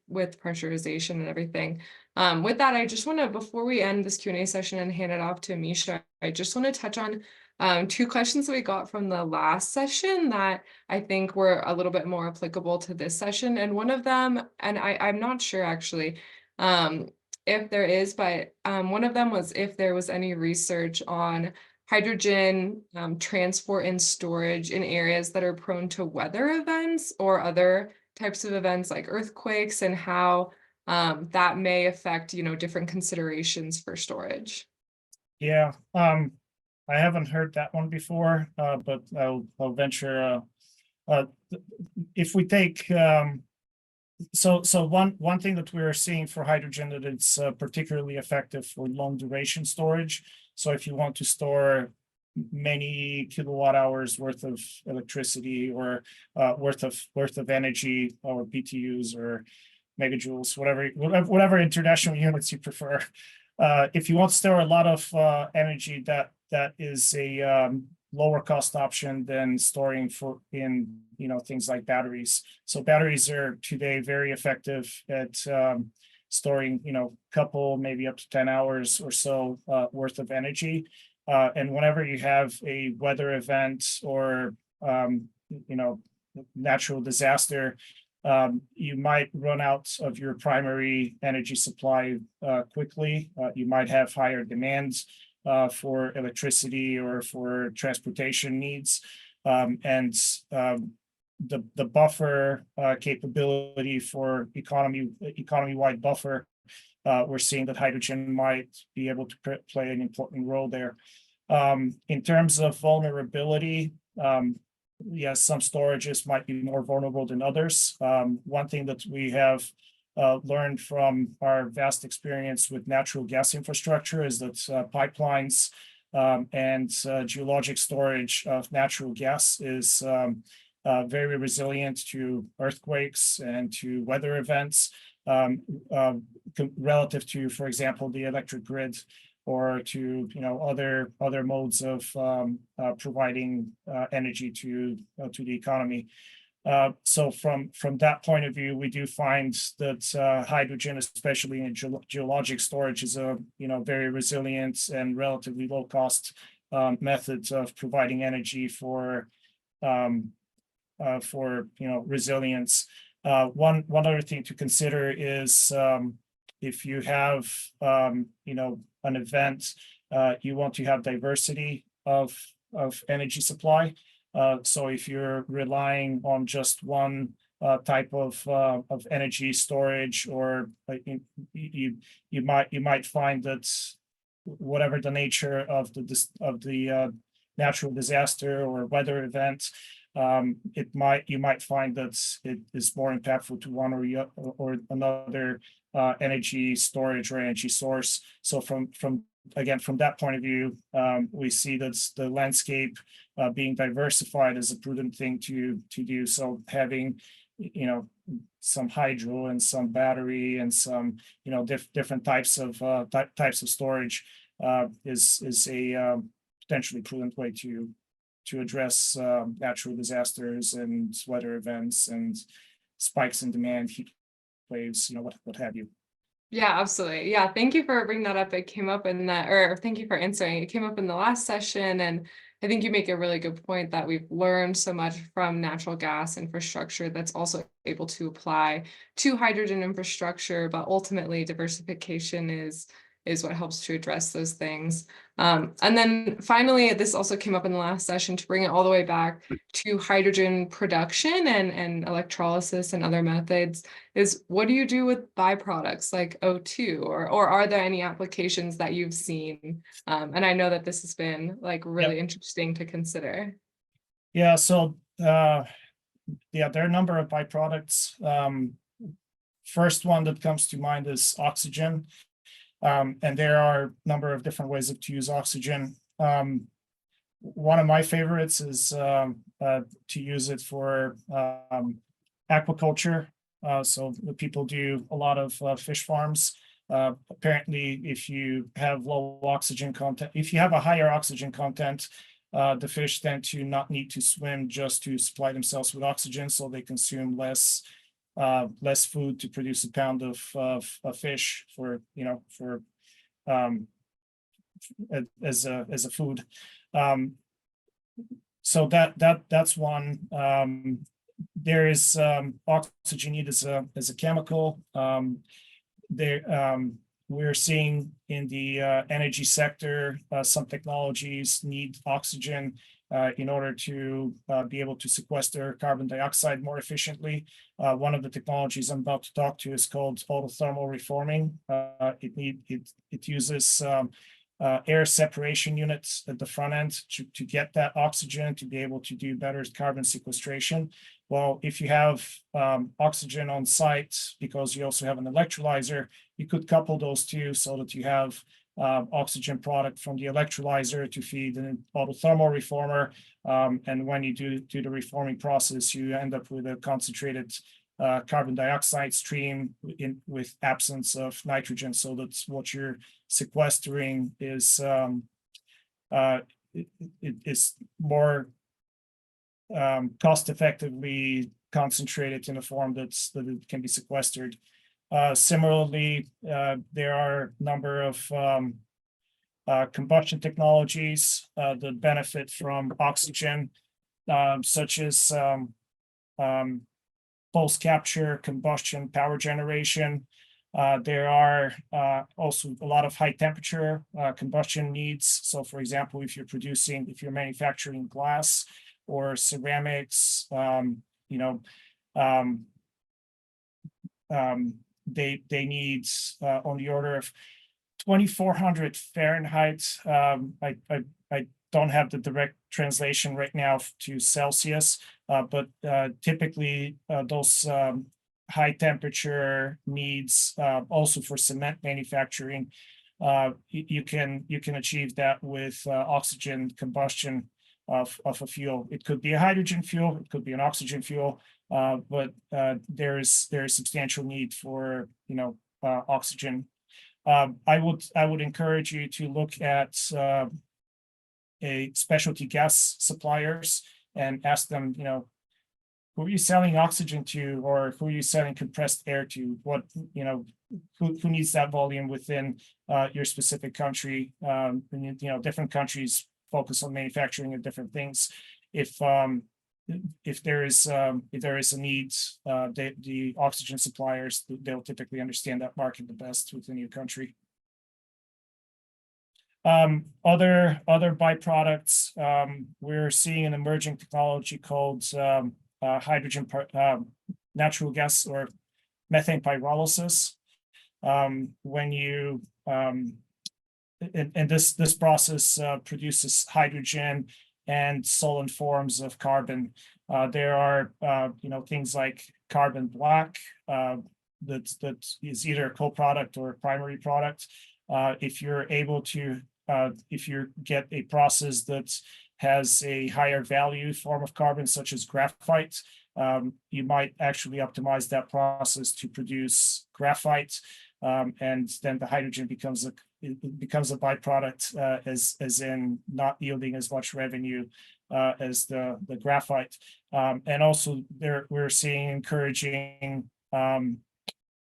with pressurization and everything. With that, I just want to, before we end this Q&A session and hand it off to Misha, I just want to touch on two questions that we got from the last session that I think were a little bit more applicable to this session. And one of them, and I'm not sure actually, if there is, but one of them was if there was any research on hydrogen transport and storage in areas that are prone to weather events or other types of events like earthquakes, and how that may affect, different considerations for storage. Yeah, I haven't heard that one before, but I'll venture. If we take so one thing that we're seeing for hydrogen, that it's particularly effective for long duration storage. So if you want to store many kilowatt hours worth of electricity, or worth of energy, or BTUs or megajoules, whatever international units you prefer. If you want to store a lot of energy, that is a lower cost option than storing in things like batteries. So batteries are today very effective at storing couple, maybe up to 10 hours or so worth of energy. And whenever you have a weather event or natural disaster, you might run out of your primary energy supply quickly. You might have higher demands for electricity or for transportation needs, and the buffer capability for economy-wide buffer, we're seeing that hydrogen might be able to play an important role there. In terms of vulnerability, yes, some storages might be more vulnerable than others. One thing that we have learned from our vast experience with natural gas infrastructure is that pipelines and geologic storage of natural gas is very resilient to earthquakes and to weather events, relative to, for example, the electric grid, or to other modes of providing energy to the economy. So from that point of view, we do find that hydrogen, especially in geologic storage, is a very resilient and relatively low cost method of providing energy for resilience. One other thing to consider is if you have an event, you want to have diversity of energy supply. So if you're relying on just one type of energy storage, or you might find that whatever the nature of the natural disaster or weather event, you might find that it is more impactful to one or another energy storage or energy source. So from that point of view, we see that the landscape being diversified is a prudent thing to do. So having some hydro and some battery and some different types of storage is a potentially prudent way to address natural disasters and weather events and spikes in demand, heat waves, what have you. Yeah, absolutely. Yeah, thank you for bringing that up. It came up in that, or thank you for answering. It came up in the last session, and I think you make a really good point that we've learned so much from natural gas infrastructure that's also able to apply to hydrogen infrastructure, but ultimately diversification is what helps to address those things. And then finally, this also came up in the last session to bring it all the way back to hydrogen production and electrolysis and other methods is what do you do with byproducts like O2 or are there any applications that you've seen? And I know that this has been like really interesting to consider. Yeah, so there are a number of byproducts. First one that comes to mind is oxygen. And there are a number of different ways to use oxygen. One of my favorites is to use it for aquaculture. So the people do a lot of fish farms. Apparently, if you have low oxygen content, if you have a higher oxygen content, the fish tend to not need to swim just to supply themselves with oxygen, so they consume less food to produce a pound of fish for as a food. So that's one. There is oxygen need as a chemical. We're seeing in the energy sector some technologies need oxygen in order to be able to sequester carbon dioxide more efficiently. One of the technologies I'm about to talk to is called autothermal reforming. It uses air separation units at the front end to get that oxygen to be able to do better carbon sequestration. Well, if you have oxygen on site, because you also have an electrolyzer, you could couple those two so that you have oxygen product from the electrolyzer to feed an autothermal reformer. And when you do the reforming process, you end up with a concentrated carbon dioxide stream with absence of nitrogen. So that's what you're sequestering is more cost effectively concentrated in a form that it can be sequestered. Similarly, there are a number of combustion technologies that benefit from oxygen, such as pulse capture, combustion, power generation. There are also a lot of high temperature combustion needs. So for example, if you're manufacturing glass or ceramics, they need on the order of 2400 Fahrenheit. I don't have the direct translation right now to Celsius, but typically those high temperature needs also for cement manufacturing. You can achieve that with oxygen combustion of a fuel. It could be a hydrogen fuel, it could be an oxygen fuel, but there is substantial need for oxygen. I would encourage you to look at a specialty gas suppliers and ask them, who are you selling oxygen to, or who are you selling compressed air to? What, who needs that volume within your specific country? And, different countries focus on manufacturing of different things. If there is a need, the oxygen suppliers, they'll typically understand that market the best within your country. Other byproducts, we're seeing an emerging technology called hydrogen natural gas or methane pyrolysis. When you and this process produces hydrogen and solid forms of carbon. There are things like carbon black that is either a co-product or a primary product. If you're able to if you get a process that has a higher value form of carbon, such as graphite, you might actually optimize that process to produce graphite, and then the hydrogen becomes a byproduct, as in not yielding as much revenue as the graphite. And also we're seeing encouraging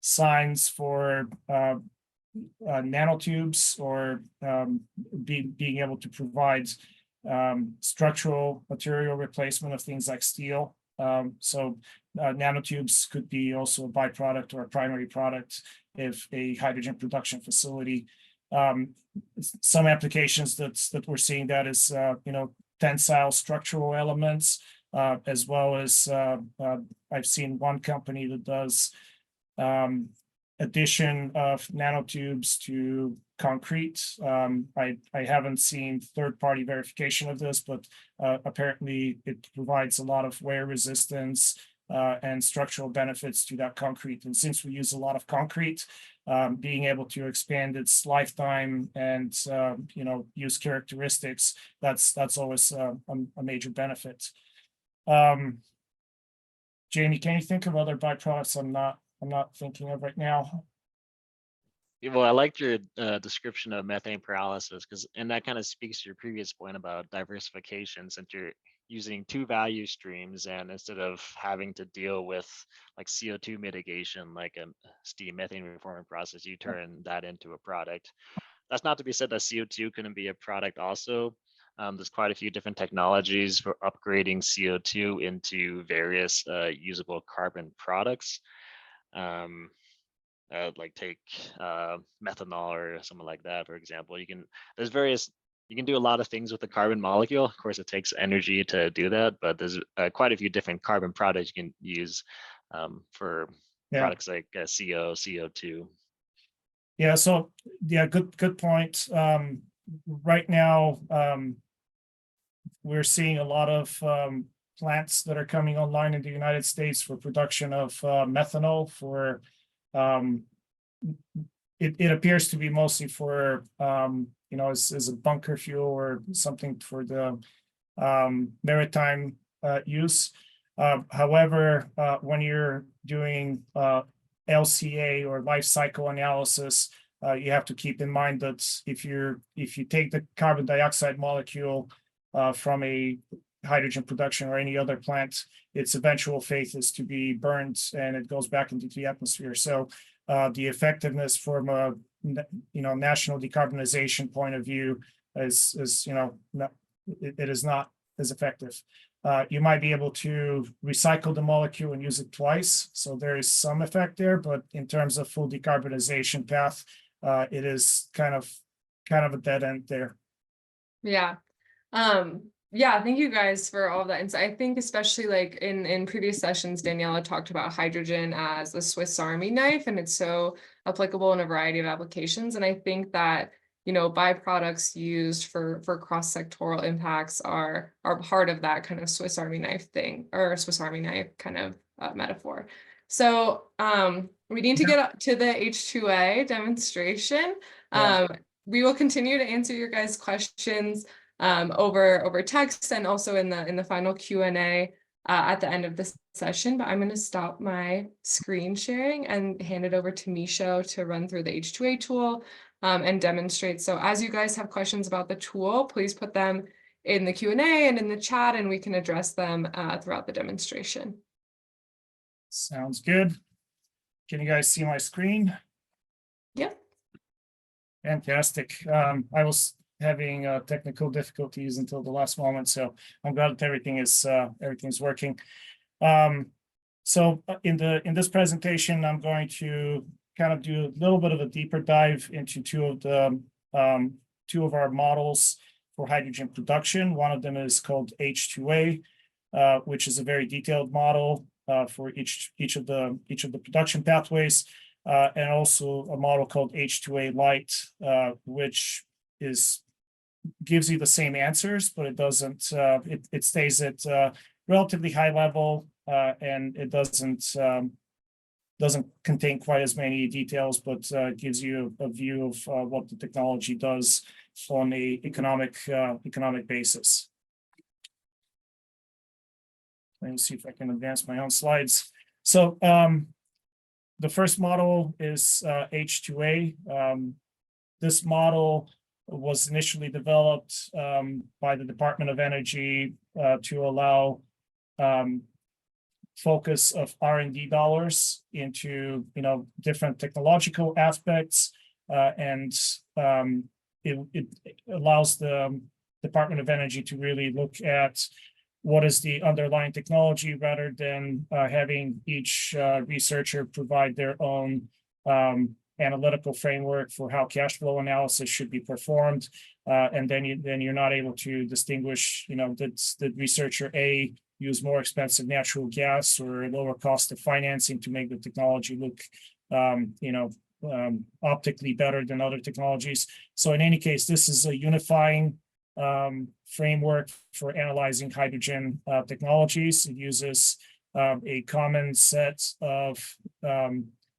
signs for nanotubes or being able to provide structural material replacement of things like steel. So nanotubes could be also a byproduct or a primary product if a hydrogen production facility. Some applications that we're seeing that is, tensile structural elements, as well as I've seen one company that does addition of nanotubes to concrete. I haven't seen third-party verification of this, but apparently it provides a lot of wear resistance and structural benefits to that concrete. And since we use a lot of concrete, being able to expand its lifetime and use characteristics, that's always a major benefit. Jamie, can you think of other byproducts I'm not thinking of right now? Well, I liked your description of methane pyrolysis, and that kind of speaks to your previous point about diversification, since you're using two value streams, and instead of having to deal with like CO2 mitigation, like a steam methane reforming process, you turn that into a product. That's not to be said that CO2 couldn't be a product also. There's quite a few different technologies for upgrading CO2 into various usable carbon products. Like take methanol or something like that, for example. You can do a lot of things with the carbon molecule. Of course, it takes energy to do that, but there's quite a few different carbon products you can use for products like CO, CO2. Yeah, so good point. Right now, we're seeing a lot of plants that are coming online in the United States for production of methanol for it appears to be mostly for as a bunker fuel or something for the maritime use. However, when you're doing LCA or life cycle analysis, you have to keep in mind that if you take the carbon dioxide molecule from a hydrogen production or any other plant, its eventual fate is to be burned and it goes back into the atmosphere. So the effectiveness from a national decarbonization point of view is it is not as effective. You might be able to recycle the molecule and use it twice, so there is some effect there, but in terms of full decarbonization path, it is kind of a dead end there. Yeah. Yeah, thank you guys for all of that insight. I think especially like in previous sessions, Daniela talked about hydrogen as the Swiss Army knife, and it's so applicable in a variety of applications. And I think that, byproducts used for cross-sectoral impacts are part of that kind of Swiss Army knife thing, or Swiss Army knife kind of metaphor. So we need to get to the H2A demonstration. We will continue to answer your guys' questions over text and also in the final Q&A at the end of this session, but I'm going to stop my screen sharing and hand it over to Misho to run through the H2A tool and demonstrate. So as you guys have questions about the tool, please put them in the Q&A and in the chat, and we can address them throughout the demonstration. Sounds good. Can you guys see my screen? Yep. Fantastic. I was having technical difficulties until the last moment, so I'm glad that everything's working. So in this presentation, I'm going to kind of do a little bit of a deeper dive into two of our models for hydrogen production. One of them is called H2A, which is a very detailed model for each of the production pathways, and also a model called H2A Light, which gives you the same answers, but it doesn't. It stays at relatively high level, and it doesn't contain quite as many details, but gives you a view of what the technology does on a economic basis. Let me see if I can advance my own slides. So the first model is H2A. This model was initially developed by the Department of Energy to allow focus of R&D dollars into different technological aspects, and it allows the Department of Energy to really look at what is the underlying technology rather than having each researcher provide their own analytical framework for how cash flow analysis should be performed. And then you're not able to distinguish, did researcher A use more expensive natural gas or lower cost of financing to make the technology look, optically better than other technologies. So in any case, this is a unifying framework for analyzing hydrogen technologies. It uses a common set of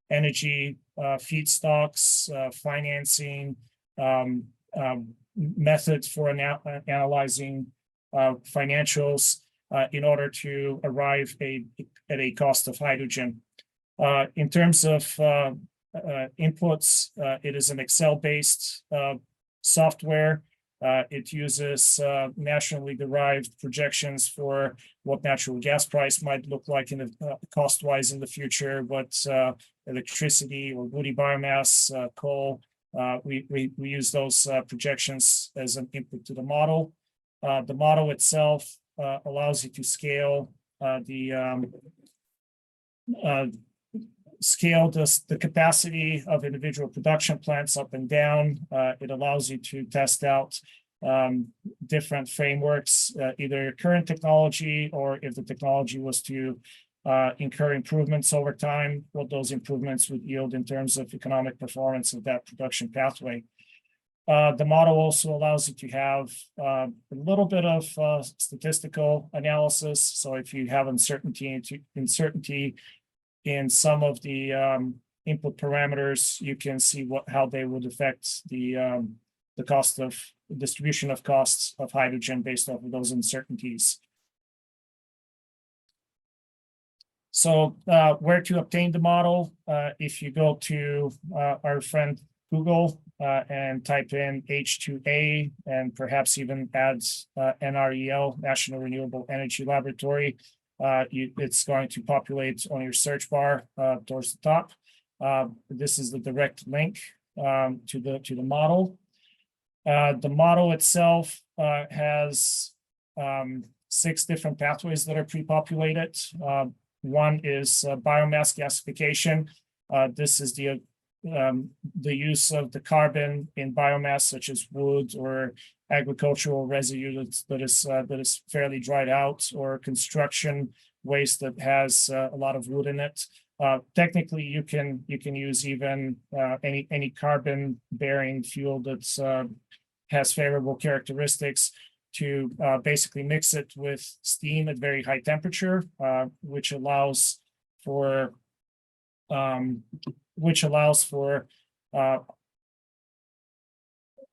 energy feedstocks, financing, methods for analyzing financials in order to arrive at a cost of hydrogen. In terms of inputs, it is an Excel-based software. It uses nationally derived projections for what natural gas price might look like in the cost-wise in the future, what electricity or woody biomass, coal. We use those projections as an input to the model. The model itself allows you to scale the capacity of individual production plants up and down. It allows you to test out different frameworks, either current technology or if the technology was to incur improvements over time, what those improvements would yield in terms of economic performance of that production pathway. The model also allows you to have a little bit of statistical analysis. So if you have uncertainty in some of the input parameters, you can see how they would affect the cost of distribution of costs of hydrogen based off of those uncertainties. So where to obtain the model? If you go to our friend Google and type in H2A and perhaps even add NREL, National Renewable Energy Laboratory, it's going to populate on your search bar towards the top. This is the direct link to the model. The model itself has 6 different pathways that are pre-populated. One is biomass gasification. This is the use of the carbon in biomass, such as wood or agricultural residue that is fairly dried out, or construction waste that has a lot of wood in it. Technically, you can use even any carbon bearing fuel that's has favorable characteristics to basically mix it with steam at very high temperature, which allows for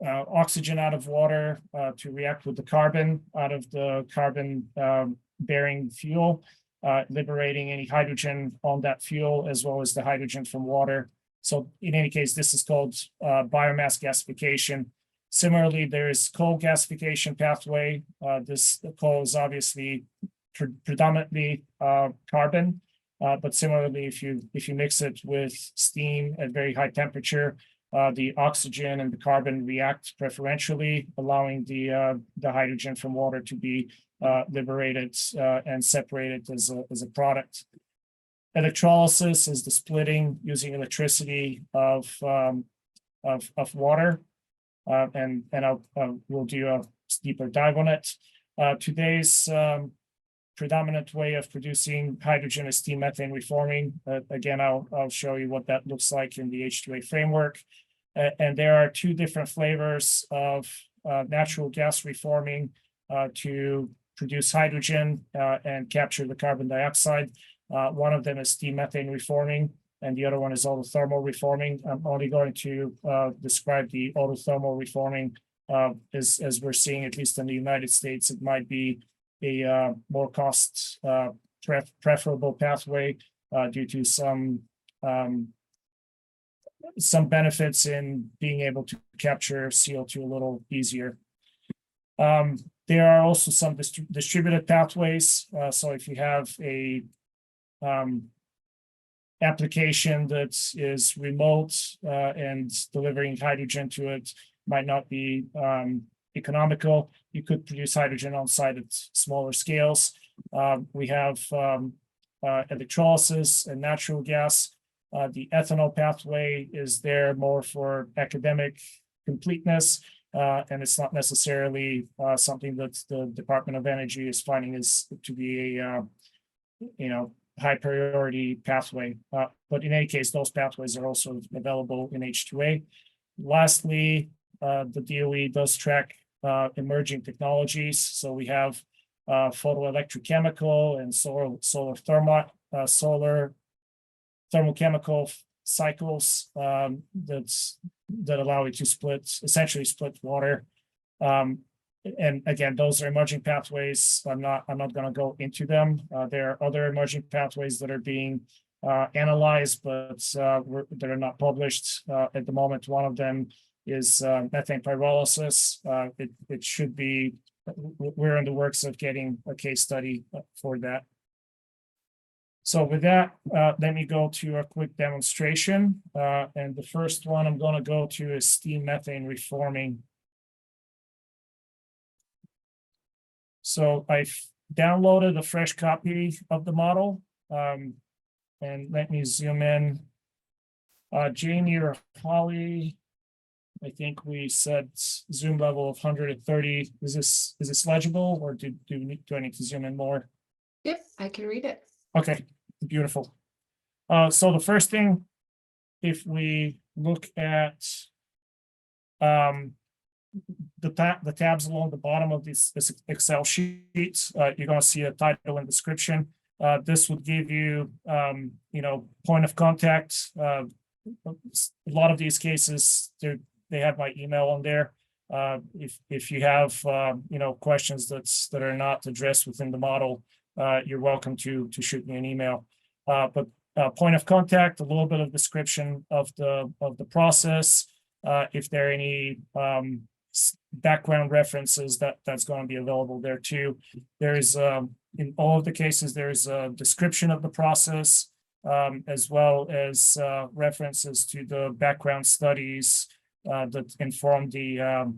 oxygen out of water to react with the carbon out of the carbon bearing fuel, liberating any hydrogen on that fuel as well as the hydrogen from water. So in any case, this is called biomass gasification. Similarly, there is coal gasification pathway. This coal is obviously predominantly carbon, but similarly, if you mix it with steam at very high temperature, the oxygen and the carbon react preferentially, allowing the hydrogen from water to be liberated and separated as a product. Electrolysis is the splitting using electricity of water. And we'll do a deeper dive on it. Today's predominant way of producing hydrogen is steam methane reforming. Again, I'll show you what that looks like in the H2A framework. And there are 2 different flavors of natural gas reforming to produce hydrogen and capture the carbon dioxide. One of them is steam methane reforming, and the other one is autothermal reforming. I'm only going to describe the autothermal reforming as we're seeing, at least in the United States. It might be a more cost preferable pathway due to some benefits in being able to capture CO2 a little easier. There are also some distributed pathways. So if you have a application that is remote and delivering hydrogen to it might not be economical. You could produce hydrogen on site at smaller scales. We have electrolysis and natural gas. The ethanol pathway is there more for academic completeness, and it's not necessarily something that the Department of Energy is finding is to be a high priority pathway. But in any case, those pathways are also available in H2A. Lastly, the DOE does track emerging technologies. So we have photoelectrochemical and solar thermochemical cycles that allow you to essentially split water. And again, those are emerging pathways. I'm not going to go into them. There are other emerging pathways that are being analyzed, but that are not published at the moment. One of them is methane pyrolysis. It should be. We're in the works of getting a case study for that. So with that, let me go to a quick demonstration. And the first one I'm going to go to is steam methane reforming. So I've downloaded a fresh copy of the model. And let me zoom in. Jamie or Holly, I think we said zoom level of 130. Is this legible, or do I need to zoom in more? Yep, I can read it. Okay, beautiful. So the first thing, if we look at the tabs along the bottom of this Excel sheet, you're going to see a title and description. This would give you, point of contact. A lot of these cases, they have my email on there. If you have, questions that are not addressed within the model, you're welcome to shoot me an email. But point of contact, a little bit of description of the process. If there are any background references, that's going to be available there too. There is in all of the cases, there is a description of the process, as well as references to the background studies that inform the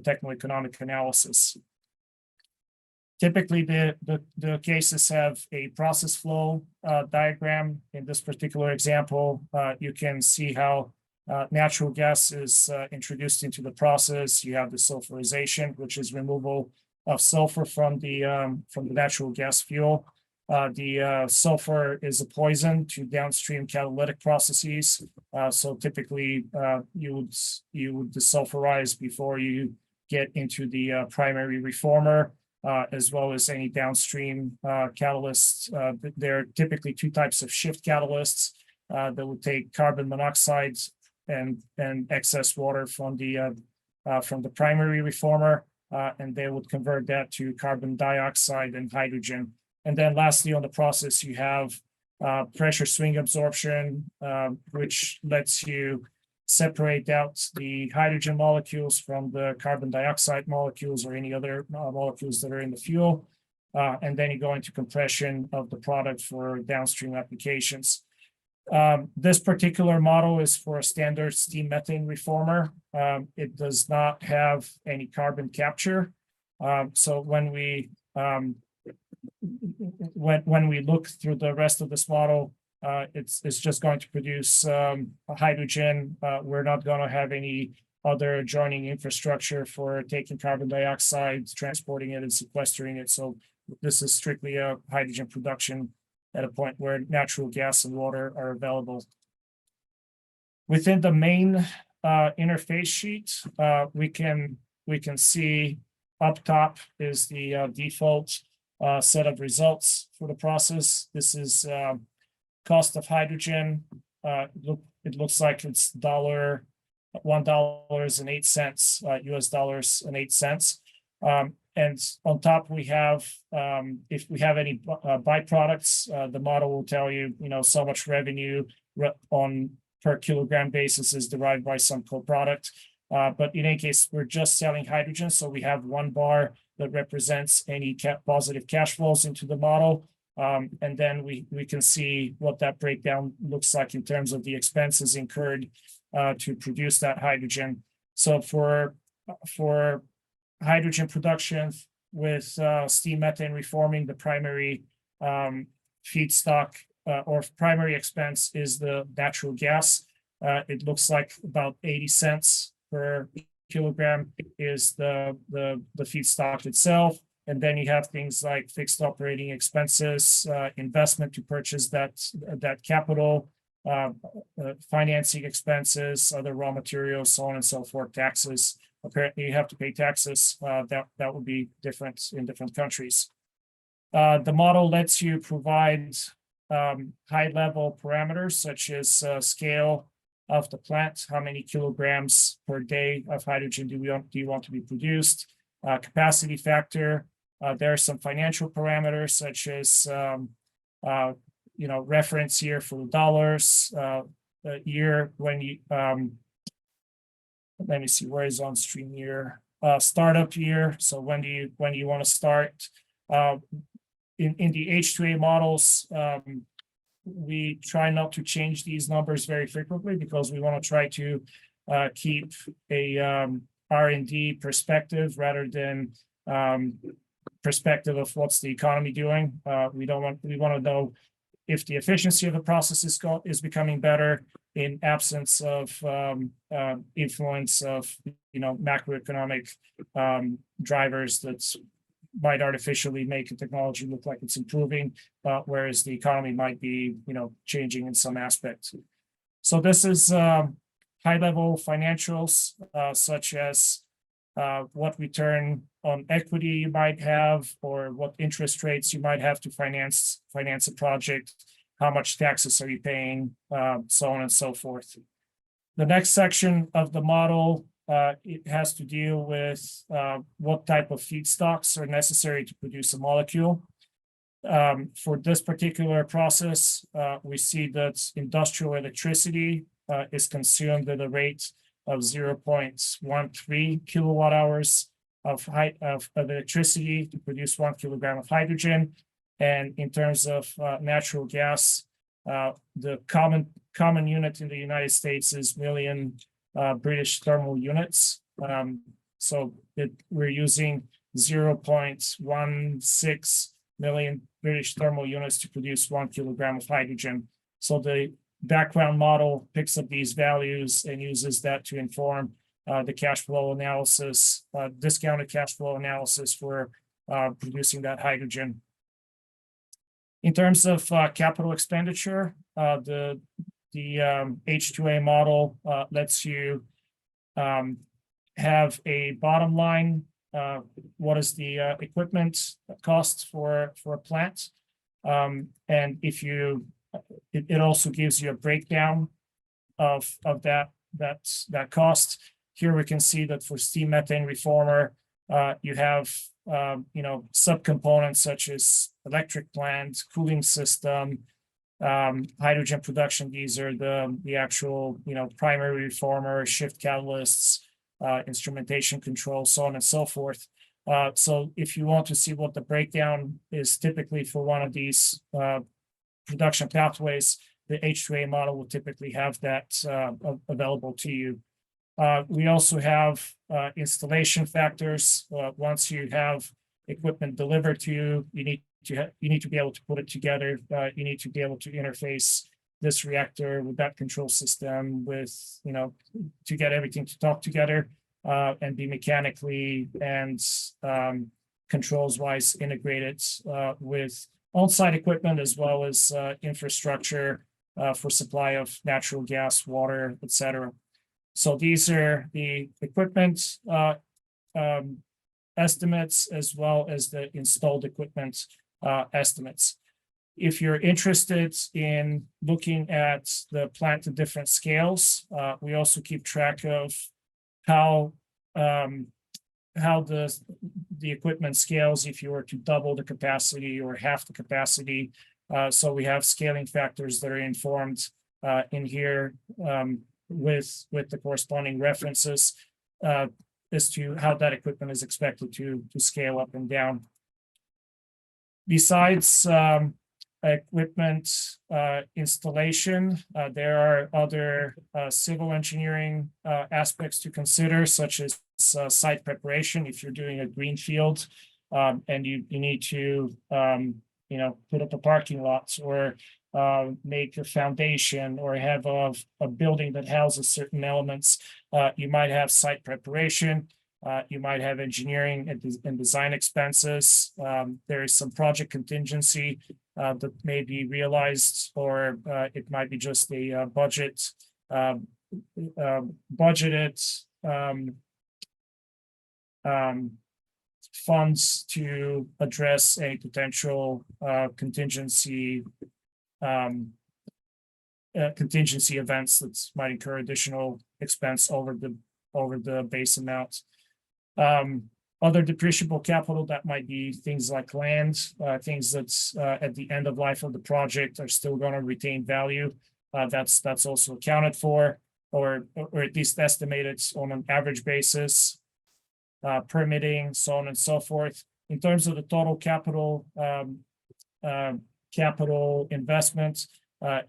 techno-economic analysis. Typically, the cases have a process flow diagram. In this particular example, you can see how natural gas is introduced into the process. You have the sulfurization, which is removal of sulfur from the natural gas fuel. The sulfur is a poison to downstream catalytic processes. So typically, you would desulfurize before you get into the primary reformer, as well as any downstream catalysts. There are typically two types of shift catalysts that would take carbon monoxide and excess water from the primary reformer, and they would convert that to carbon dioxide and hydrogen. And then lastly, on the process, you have pressure swing absorption, which lets you separate out the hydrogen molecules from the carbon dioxide molecules or any other molecules that are in the fuel. And then you go into compression of the product for downstream applications. This particular model is for a standard steam methane reformer. It does not have any carbon capture. So when we look through the rest of this model, it's just going to produce hydrogen. We're not going to have any other adjoining infrastructure for taking carbon dioxide, transporting it, and sequestering it. So this is strictly a hydrogen production at a point where natural gas and water are available. Within the main interface sheet, we can see up top is the default set of results for the process. This is cost of hydrogen. It looks like it's $1.08 US dollars and 8 cents. And on top we have, if we have any byproducts, the model will tell you, so much revenue on per kilogram basis is derived by some co-product. But in any case, we're just selling hydrogen. So we have one bar that represents any positive cash flows into the model. And then we can see what that breakdown looks like in terms of the expenses incurred to produce that hydrogen. So for hydrogen production with steam methane reforming. The primary feedstock or primary expense is the natural gas. It looks like about 80 cents per kilogram is the feedstock itself. And then you have things like fixed operating expenses, investment to purchase that capital, financing expenses, other raw materials, so on and so forth, taxes. Apparently you have to pay taxes. That would be different in different countries. The model lets you provide high-level parameters such as scale of the plant, how many kilograms per day of hydrogen do you want to be produced, capacity factor. There are some financial parameters such as reference year for dollars, year when you let me see, where is on stream year, startup year. So when do you want to start? In the H2A models, we try not to change these numbers very frequently because we want to try to keep a R&D perspective rather than perspective of what's the economy doing. We want to know if the efficiency of the process is becoming better in absence of influence of macroeconomic drivers that might artificially make a technology look like it's improving, whereas the economy might be changing in some aspects. So this is high-level financials such as what return on equity you might have, or what interest rates you might have to finance a project, how much taxes are you paying, so on and so forth. The next section of the model, it has to deal with what type of feedstocks are necessary to produce a molecule. For this particular process, we see that industrial electricity is consumed at a rate of 0.13 kilowatt hours of electricity to produce 1 kilogram of hydrogen. And in terms of natural gas, the common unit in the United States is million British thermal units. So we're using 0.16 million British thermal units to produce 1 kilogram of hydrogen. So the background model picks up these values and uses that to inform the cash flow analysis, discounted cash flow analysis for producing that hydrogen. In terms of capital expenditure, the H2A model lets you have a bottom line. What is the equipment cost for a plant? And if you, it also gives you a breakdown of that cost. Here we can see that for steam methane reformer, you have subcomponents such as electric plant, cooling system, hydrogen production. These are the actual primary reformer, shift catalysts, instrumentation control, so on and so forth. So if you want to see what the breakdown is typically for one of these production pathways, the H2A model will typically have that available to you. We also have installation factors. Once you have equipment delivered to you, you need to be able to put it together. You need to be able to interface this reactor with that control system, with to get everything to talk together and be mechanically and controls wise integrated with on-site equipment as well as infrastructure for supply of natural gas, water, etc. So these are the equipment estimates as well as the installed equipment estimates. If you're interested in looking at the plant to different scales, we also keep track of how the equipment scales if you were to double the capacity or half the capacity. So we have scaling factors that are informed in here with the corresponding references as to how that equipment is expected to scale up and down. Besides equipment installation. There are other civil engineering aspects to consider, such as site preparation. If you're doing a greenfield and you need to put up a parking lot or make a foundation or have a building that houses certain elements, you might have site preparation. You might have engineering and design expenses. There is some project contingency that may be realized, or it might be just a budgeted funds to address a potential contingency events that might incur additional expense over the base amount. Other depreciable capital that might be things like land, things that's at the end of life of the project are still going to retain value. That's also accounted for, or at least estimated on an average basis. Permitting, so on and so forth. In terms of the total capital investment,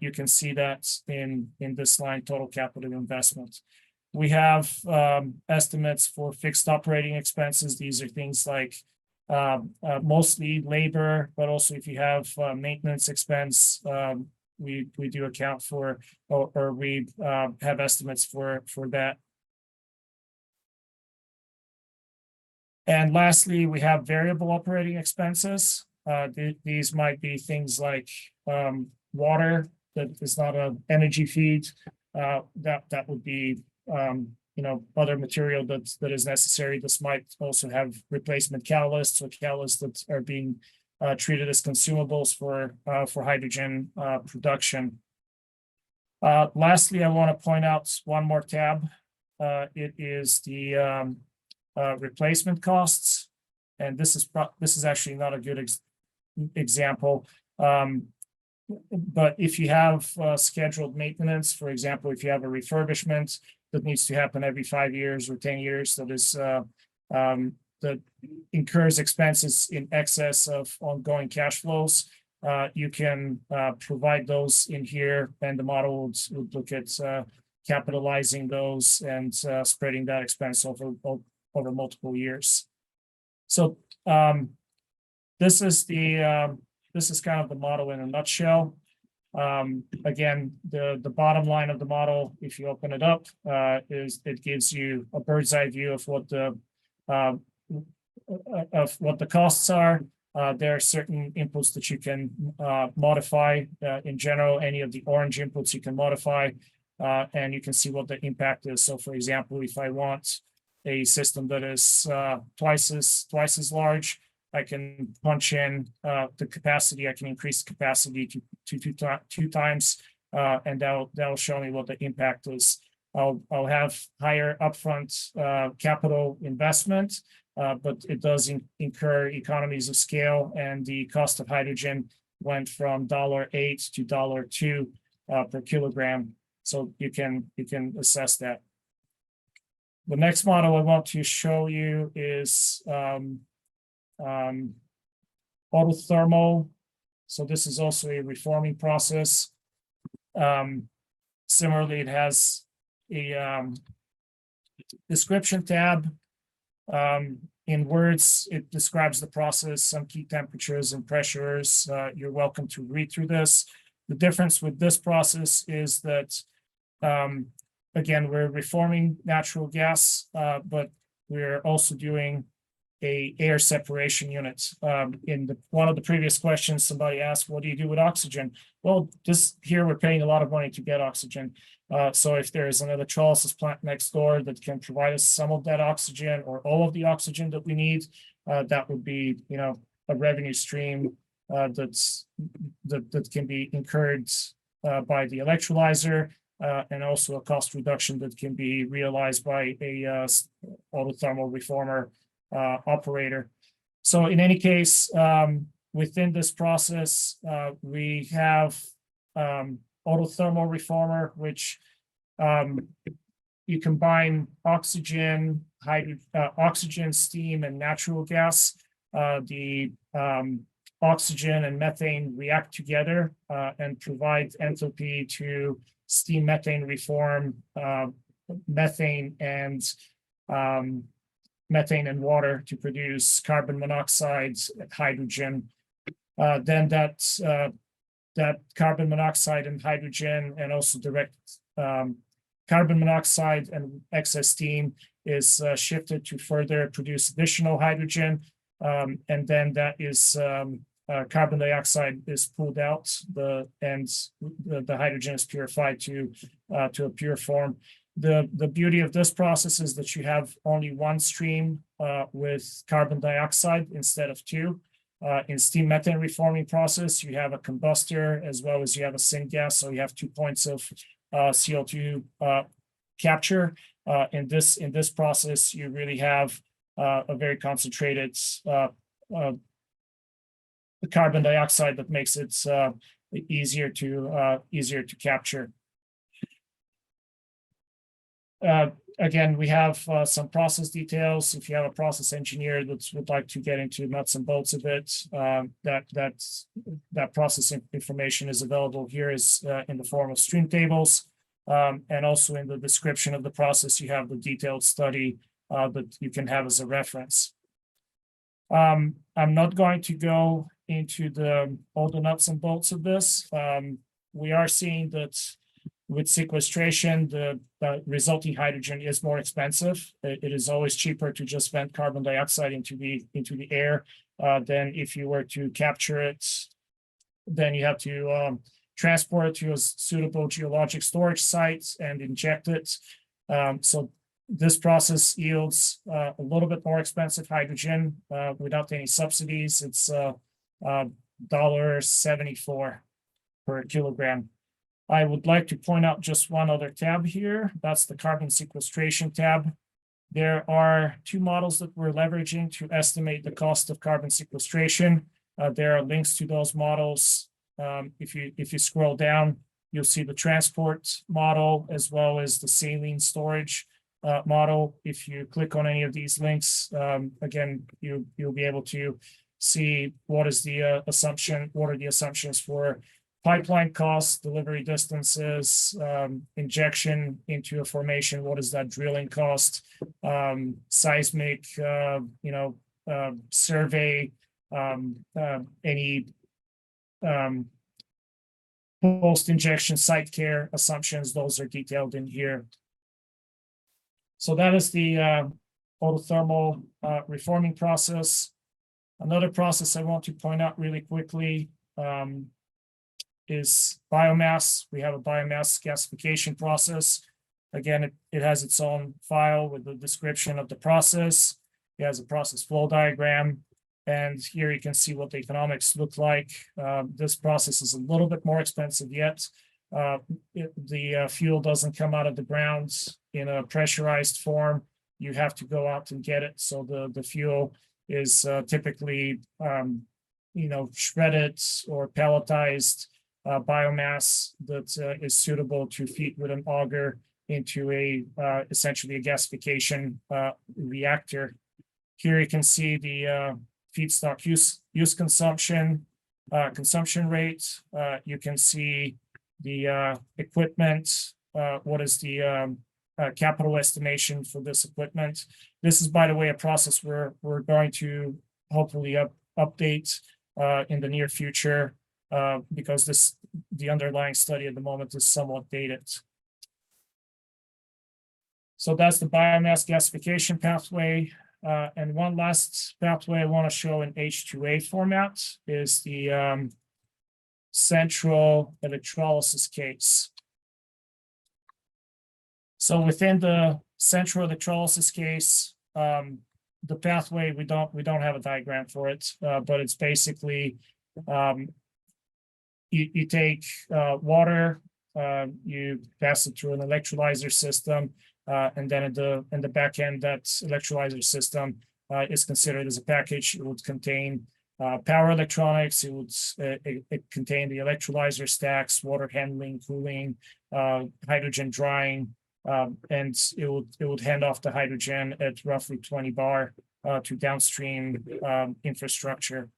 you can see that in this line, total capital investment. We have estimates for fixed operating expenses. These are things like mostly labor, but also if you have maintenance expense, we do account for, or we have estimates for that. And lastly, we have variable operating expenses. These might be things like water that is not an energy feed. That would be other material that is necessary. This might also have replacement catalysts or catalysts that are being treated as consumables for hydrogen production. Lastly, I want to point out one more tab. It is the replacement costs, and this is actually not a good example. But if you have scheduled maintenance, for example, if you have a refurbishment that needs to happen every 5 years or 10 years, that incurs expenses in excess of ongoing cash flows, you can provide those in here, and the model would look at capitalizing those and spreading that expense over multiple years. So this is kind of the model in a nutshell. Again, the bottom line of the model, if you open it up, is it gives you a bird's eye view of what the costs are. There are certain inputs that you can modify. In general, any of the orange inputs you can modify, and you can see what the impact is. So, for example, if I want a system that is twice as large, I can punch in the capacity. I can increase the capacity to two times, and that'll show me what the impact is. I'll have higher upfront capital investment, but it does incur economies of scale, and the cost of hydrogen went from $8 to $2 per kilogram. So you can assess that. The next model I want to show you is autothermal. So this is also a reforming process. Similarly, it has a description tab. In words, it describes the process, some key temperatures and pressures. You're welcome to read through this. The difference with this process is that, again, we're reforming natural gas, but we're also doing a air separation unit. In one of the previous questions, somebody asked, what do you do with oxygen? Well, here we're paying a lot of money to get oxygen. So if there is an electrolysis plant next door that can provide us some of that oxygen or all of the oxygen that we need, that would be, a revenue stream that can be incurred by the electrolyzer, and also a cost reduction that can be realized by a autothermal reformer operator. So in any case, within this process, we have autothermal reformer, which you combine oxygen, oxygen, steam, and natural gas. The oxygen and methane react together and provide enthalpy to steam methane reform methane and water to produce carbon monoxide and hydrogen. Then that carbon monoxide and hydrogen and also direct carbon monoxide and excess steam is shifted to further produce additional hydrogen. And then that is carbon dioxide is pulled out, and the hydrogen is purified to a pure form. The beauty of this process is that you have only one stream with carbon dioxide instead of two. In steam methane reforming process, you have a combustor as well as you have a syngas, so you have 2 points of CO2 capture. In this process, you really have a very concentrated carbon dioxide that makes it easier to capture. Again, we have some process details. If you have a process engineer that would like to get into nuts and bolts of it, that process information is available here is in the form of stream tables. And also in the description of the process, you have the detailed study that you can have as a reference. I'm not going to go into all the nuts and bolts of this. We are seeing that with sequestration, the resulting hydrogen is more expensive. It is always cheaper to just vent carbon dioxide into the air than if you were to capture it. Then you have to transport it to a suitable geologic storage site and inject it. So this process yields a little bit more expensive hydrogen without any subsidies. It's $1.74 per kilogram. I would like to point out just one other tab here. That's the carbon sequestration tab. There are two models that we're leveraging to estimate the cost of carbon sequestration. There are links to those models. If you scroll down, you'll see the transport model as well as the saline storage model. If you click on any of these links, again, you'll be able to see what is the assumption, what are the assumptions for pipeline costs, delivery distances, injection into a formation, what is that drilling cost, seismic, survey, any post-injection site care assumptions, those are detailed in here. So that is the autothermal reforming process. Another process I want to point out really quickly is biomass. We have a biomass gasification process. Again, it has its own file with the description of the process. It has a process flow diagram. And here you can see what the economics look like. This process is a little bit more expensive yet. The fuel doesn't come out of the ground in a pressurized form. You have to go out and get it. So the fuel is typically, shredded or pelletized biomass that is suitable to feed with an auger into essentially a gasification reactor. Here you can see the feedstock use consumption rate. You can see the equipment. What is the capital estimation for this equipment? This is, by the way, a process we're going to hopefully update in the near future because the underlying study at the moment is somewhat dated. So that's the biomass gasification pathway. And one last pathway I want to show in H2A format is the central electrolysis case. So within the central electrolysis case, the pathway, we don't have a diagram for it, but it's basically you take water, you pass it through an electrolyzer system, and then in the back end, that electrolyzer system is considered as a package. It would contain power electronics. It would contain the electrolyzer stacks, water handling, cooling, hydrogen drying, and it would hand off the hydrogen at roughly 20 bar to downstream infrastructure.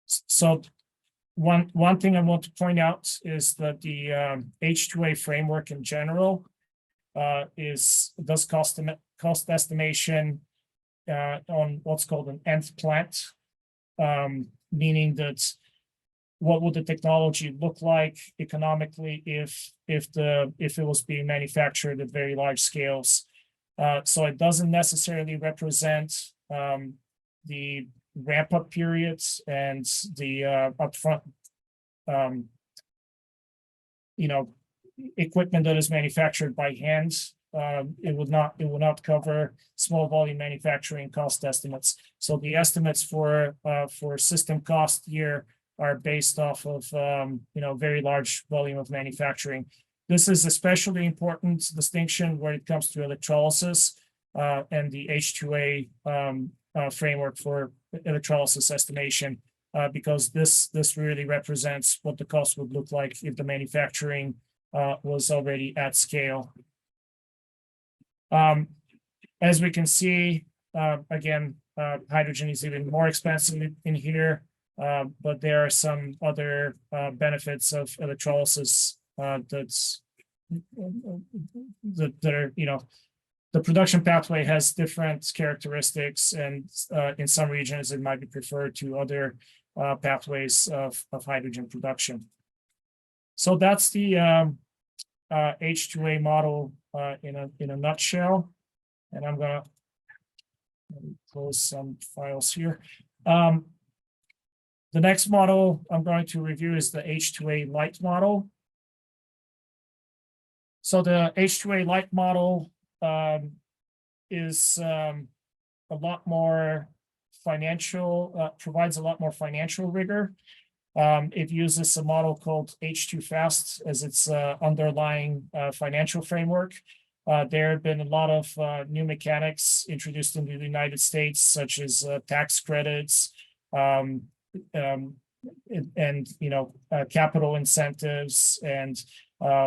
So one thing I want to point out is that the H2A framework in general does cost estimation on what's called an nth plant, meaning that what would the technology look like economically if it was being manufactured at very large scales. So it doesn't necessarily represent the ramp-up periods and the upfront equipment that is manufactured by hand. It will not cover small volume manufacturing cost estimates. So the estimates for system cost year are based off of very large volume of manufacturing. This is especially important distinction when it comes to electrolysis and the H2A framework for electrolysis estimation, because this really represents what the cost would look like if the manufacturing was already at scale. As we can see, again, hydrogen is even more expensive in here, but there are some other benefits of electrolysis that are, the production pathway has different characteristics, and in some regions it might be preferred to other pathways of hydrogen production. So that's the H2A model in a nutshell, and I'm gonna close some files here. The next model I'm going to review is the H2A light model. So the H2A light model is a lot more financial, provides a lot more financial rigor. It uses a model called H2 Fast as its underlying financial framework. There have been a lot of new mechanics introduced into the United States, such as tax credits, and capital incentives, and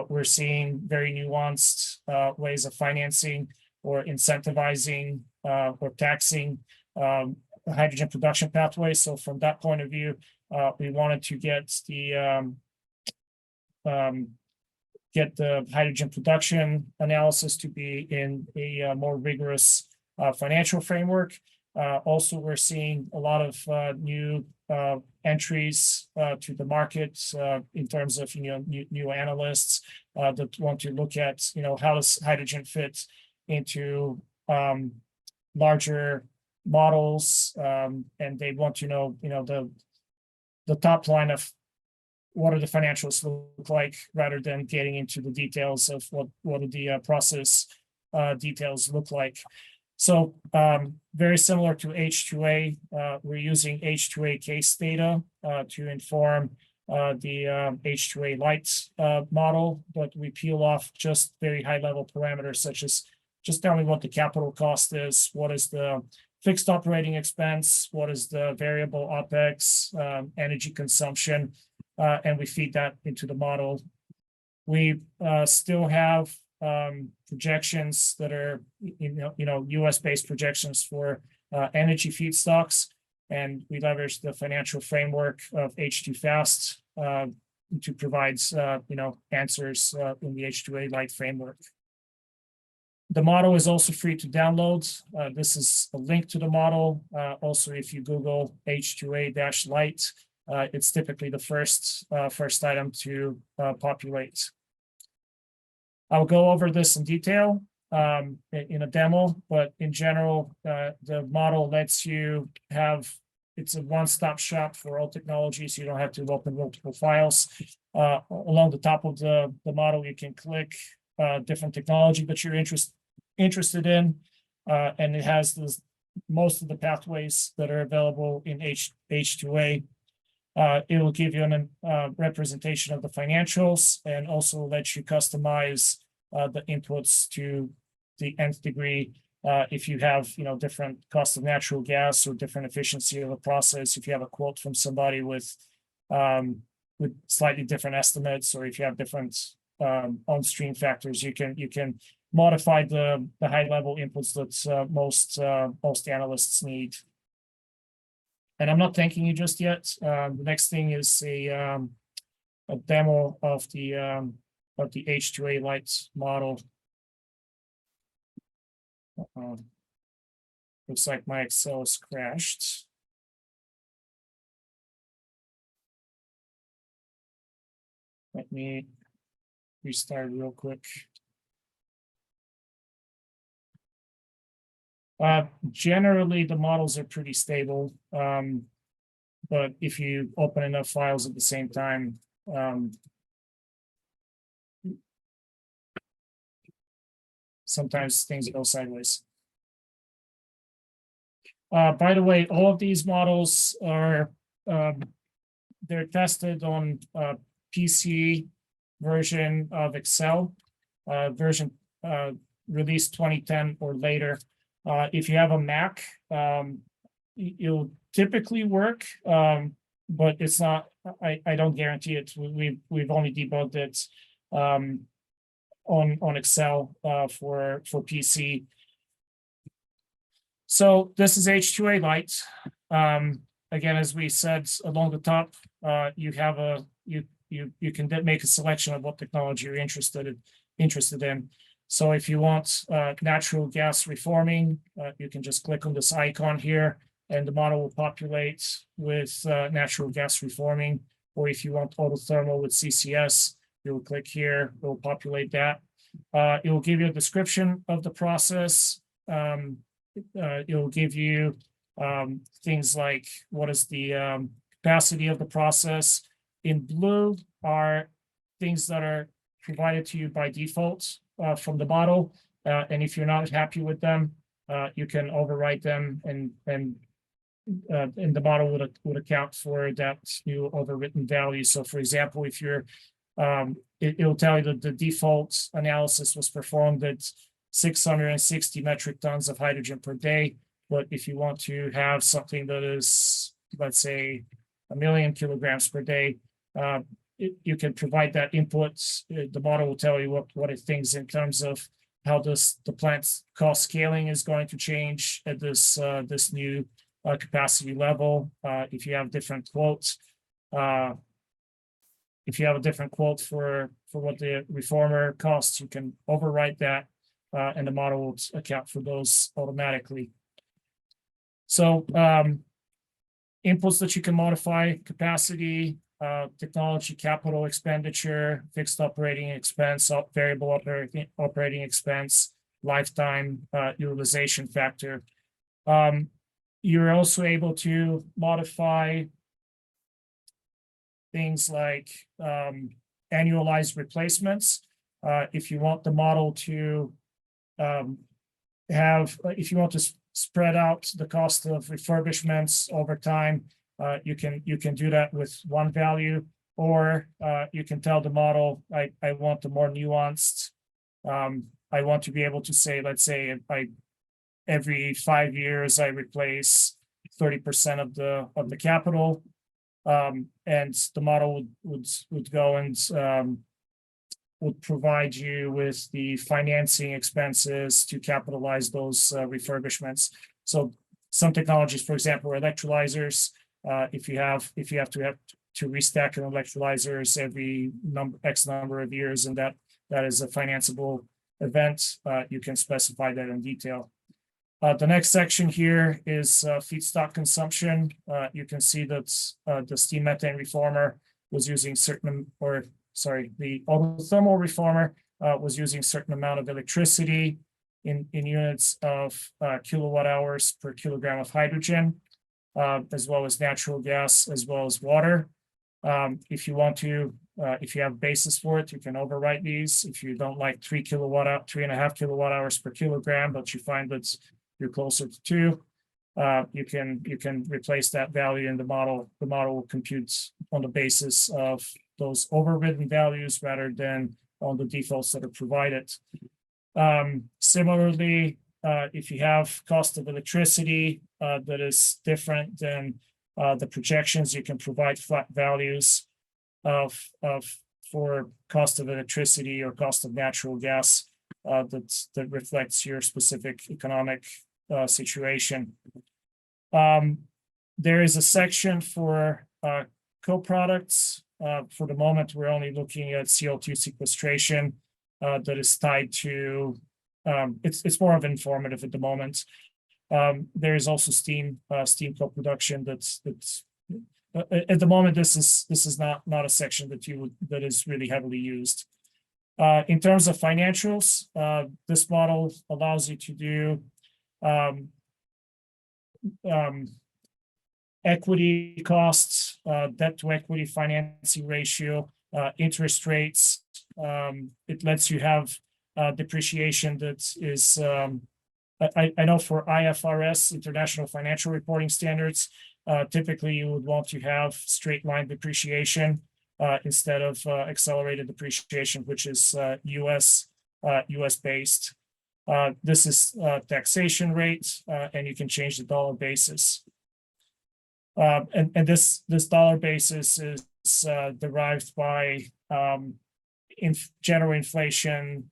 we're seeing very nuanced ways of financing or incentivizing or taxing hydrogen production pathways. So from that point of view, we wanted to get the hydrogen production analysis to be in a more rigorous financial framework. Also, we're seeing a lot of new entries to the market in terms of new analysts that want to look at how does hydrogen fit into larger models, and they want to know the top line of what are the financials look like, rather than getting into the details of what the process details look like. So very similar to H2A, we're using H2A case data to inform the H2A light model, but we peel off just very high level parameters, such as just tell me what the capital cost is, what is the fixed operating expense, what is the variable OpEx, energy consumption, and we feed that into the model. We still have projections that are US-based projections for energy feedstocks, and we leverage the financial framework of H2 Fast to provide answers in the H2A light framework. The model is also free to download. This is a link to the model. Also, if you Google H2A-light, it's typically the first item to populate. I'll go over this in detail in a demo, but in general, the model lets you it's a one-stop shop for all technologies. You don't have to open multiple files. Along the top of the model, you can click different technology that you're interested in, and it has most of the pathways that are available in H2A. It will give you a representation of the financials, and also let you customize the inputs to the nth degree. If you have different cost of natural gas or different efficiency of a process, if you have a quote from somebody with slightly different estimates, or if you have different on-stream factors, you can modify the high-level inputs that most analysts need. And I'm not thanking you just yet. The next thing is a demo of the H2A lights model. Looks like my Excel has crashed. Let me restart real quick. Generally, the models are pretty stable, but if you open enough files at the same time, sometimes things go sideways. By the way, all of these models are they're tested on PC version of Excel, version release 2010 or later. If you have a Mac, it'll typically work, but it's not. I don't guarantee it. We've only debugged it on Excel for PC. So this is H2A light. Again, as we said, along the top, you have you can make a selection of what technology you're interested in. So if you want natural gas reforming, you can just click on this icon here, and the model will populate with natural gas reforming. Or if you want autothermal with CCS, you'll click here, it will populate that. It will give you a description of the process. It will give you things like what is the capacity of the process. In blue are things that are provided to you by default from the model, and if you're not happy with them, you can overwrite them, and the model would account for that new overwritten value. So, for example, if you're it'll tell you that the default analysis was performed at 660 metric tons of hydrogen per day. But if you want to have something that is, let's say, 1 million kilograms per day, you can provide that input. The model will tell you what it thinks in terms of how the plant's cost scaling is going to change at this new capacity level. If you have different quotes, if you have a different quote for what the reformer costs, you can overwrite that, and the model will account for those automatically. So inputs that you can modify: capacity, technology, capital expenditure, fixed operating expense, variable operating expense, lifetime utilization factor. You're also able to modify things like annualized replacements. If you want the model to if you want to spread out the cost of refurbishments over time, you can do that with one value, or you can tell the model, I want a more nuanced. I want to be able to say, let's say, every 5 years I replace 30% of the capital, and the model would go and would provide you with the financing expenses to capitalize those refurbishments. So some technologies, for example, electrolyzers. If you have to restack an electrolyzers every X number of years, and that is a financeable event, you can specify that in detail. The next section here is feedstock consumption. You can see that the steam methane reformer was using the autothermal reformer was using certain amount of electricity in units of kilowatt hours per kilogram of hydrogen, as well as natural gas, as well as water. If you want to, if you have basis for it, you can overwrite these. If you don't like 3.5 kilowatt hours per kilogram, but you find that you're closer to 2, you can replace that value in the model. The model will compute on the basis of those overridden values rather than on the defaults that are provided. Similarly, if you have cost of electricity that is different than the projections, you can provide flat values for cost of electricity or cost of natural gas that reflects your specific economic situation. There is a section for co-products. For the moment, we're only looking at CO2 sequestration that is tied to, it's more of informative at the moment. There is also steam co-production that's at the moment, this is not a section that is really heavily used. In terms of financials, this model allows you to do equity costs, debt to equity financing ratio, interest rates. It lets you have depreciation that is, I know for IFRS, International Financial Reporting Standards, typically you would want to have straight line depreciation instead of accelerated depreciation, which is US based. This is taxation rate, and you can change the dollar basis. And this dollar basis is derived by general inflation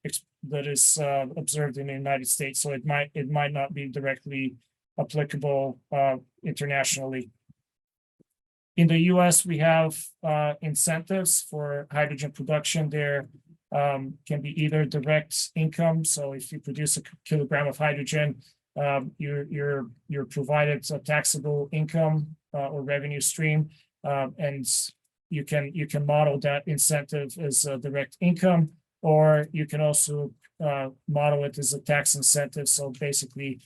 that is observed in the United States. So it might not be directly applicable internationally. In the US, we have incentives for hydrogen production. There can be either direct income. So if you produce a kilogram of hydrogen, you're provided a taxable income or revenue stream, and you can model that incentive as a direct income, or you can also model it as a tax incentive. So basically,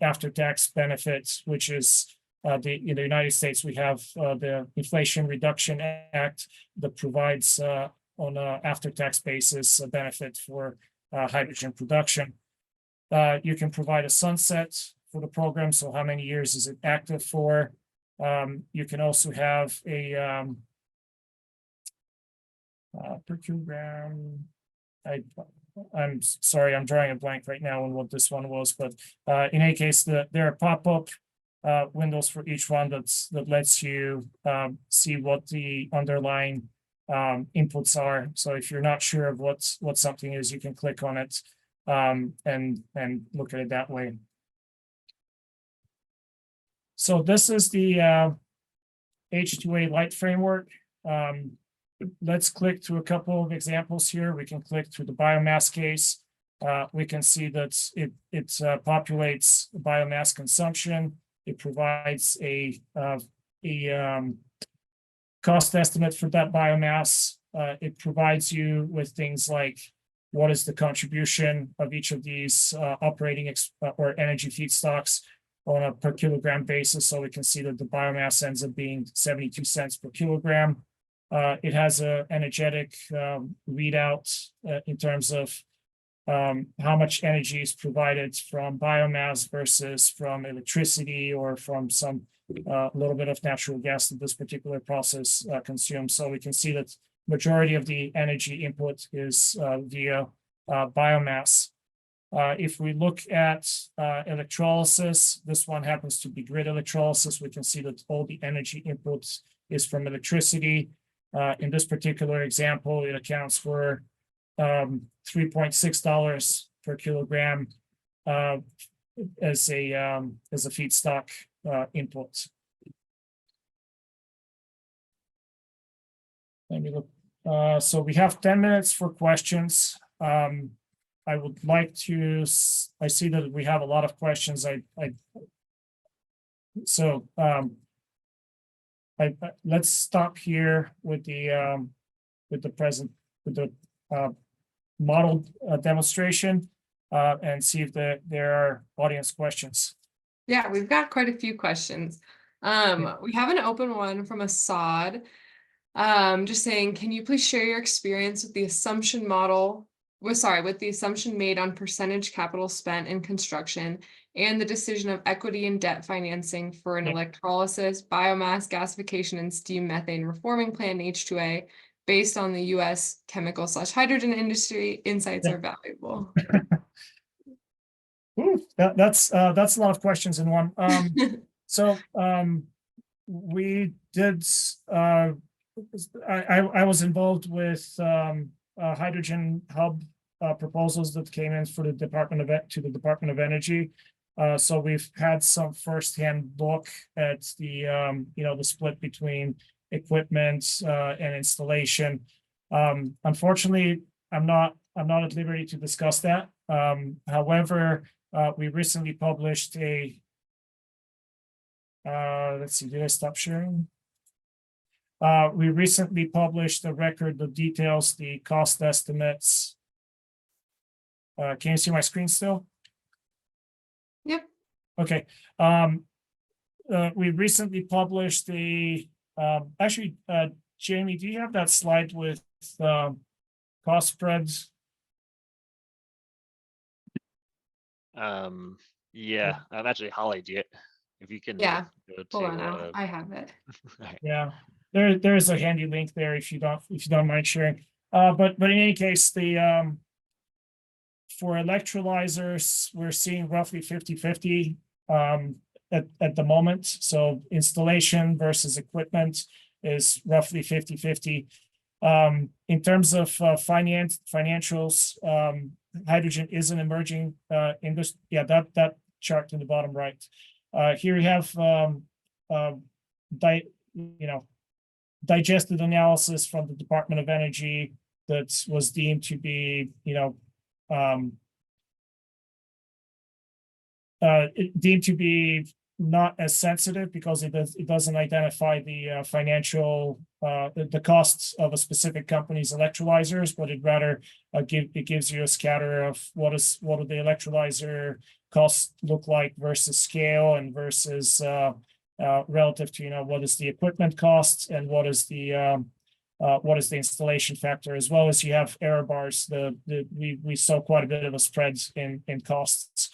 after-tax benefits, which is in the United States, we have the Inflation Reduction Act that provides on an after-tax basis a benefit for hydrogen production. You can provide a sunset for the program. So how many years is it active for? You can also have a per kilogram. I'm sorry, I'm drawing a blank right now on what this one was, but in any case, there are pop-up windows for each one that lets you see what the underlying inputs are. So if you're not sure of what something is, you can click on it and look at it that way. So this is the H2A light framework. Let's click through a couple of examples here. We can click through the biomass case. We can see that it populates biomass consumption. It provides a cost estimate for that biomass. It provides you with things like what is the contribution of each of these operating or energy feedstocks on a per kilogram basis. So we can see that the biomass ends up being 72 cents per kilogram. It has an energetic readout in terms of how much energy is provided from biomass versus from electricity or from some little bit of natural gas that this particular process consumes. So we can see that majority of the energy input is via biomass. If we look at electrolysis, this one happens to be grid electrolysis. We can see that all the energy input is from electricity. In this particular example, it accounts for $3.6 per kilogram as a feedstock input. Let me look. So we have 10 minutes for questions. I would like to. I see that we have a lot of questions. Let's stop here with the model demonstration and see if there are audience questions. Yeah, we've got quite a few questions. We have an open one from Assad, just saying, can you please share your experience with the assumption model? With the assumption made on percentage capital spent in construction and the decision of equity and debt financing for an electrolysis, biomass gasification, and steam methane reforming plant H2A based on the US chemical/hydrogen industry. Insights are valuable. Ooh, that's a lot of questions in one. We did. I was involved with hydrogen hub proposals that came in for the Department of Energy. So we've had some firsthand look at the the split between equipment and installation. Unfortunately, I'm not at liberty to discuss that. However, we recently published a let's see, did I stop sharing? We recently published a record that details the cost estimates. Can you see my screen still? Yep. Okay. We recently published a actually, Jamie, do you have that slide with cost spreads? Yeah, I'm actually Holly, do it. If you can Yeah. go Hold to on, I have it. right. Yeah, there's a handy link there if you don't mind sharing. But in any case, the for electrolyzers, we're seeing roughly 50-50 at the moment. So installation versus equipment is roughly 50-50. In terms of financials, hydrogen is an emerging industry. Yeah, that chart in the bottom right. Here we have digested analysis from the Department of Energy that was deemed to be, deemed to be not as sensitive because it doesn't identify the financial the costs of a specific company's electrolyzers, but it rather gives you a scatter of what do the electrolyzer costs look like versus scale and versus relative to what is the equipment costs and what is the installation factor, as well as you have error bars. We saw quite a bit of a spread in costs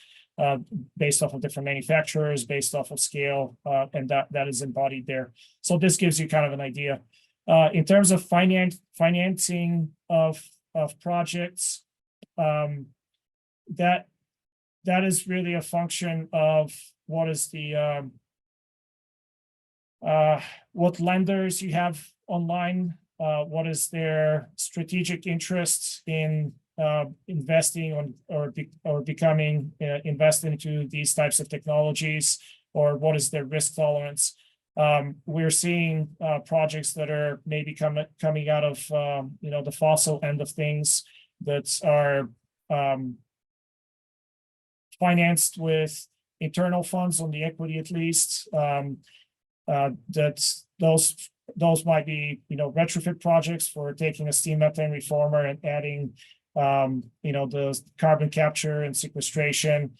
based off of different manufacturers, based off of scale, and that is embodied there. So this gives you kind of an idea. In terms of financing of projects, that is really a function of what is the what lenders you have online, what is their strategic interest in investing or becoming invest into these types of technologies, or what is their risk tolerance. We're seeing projects that are maybe coming out of the fossil end of things that are financed with internal funds on the equity at least. That those might be retrofit projects for taking a steam methane reformer and adding the carbon capture and sequestration.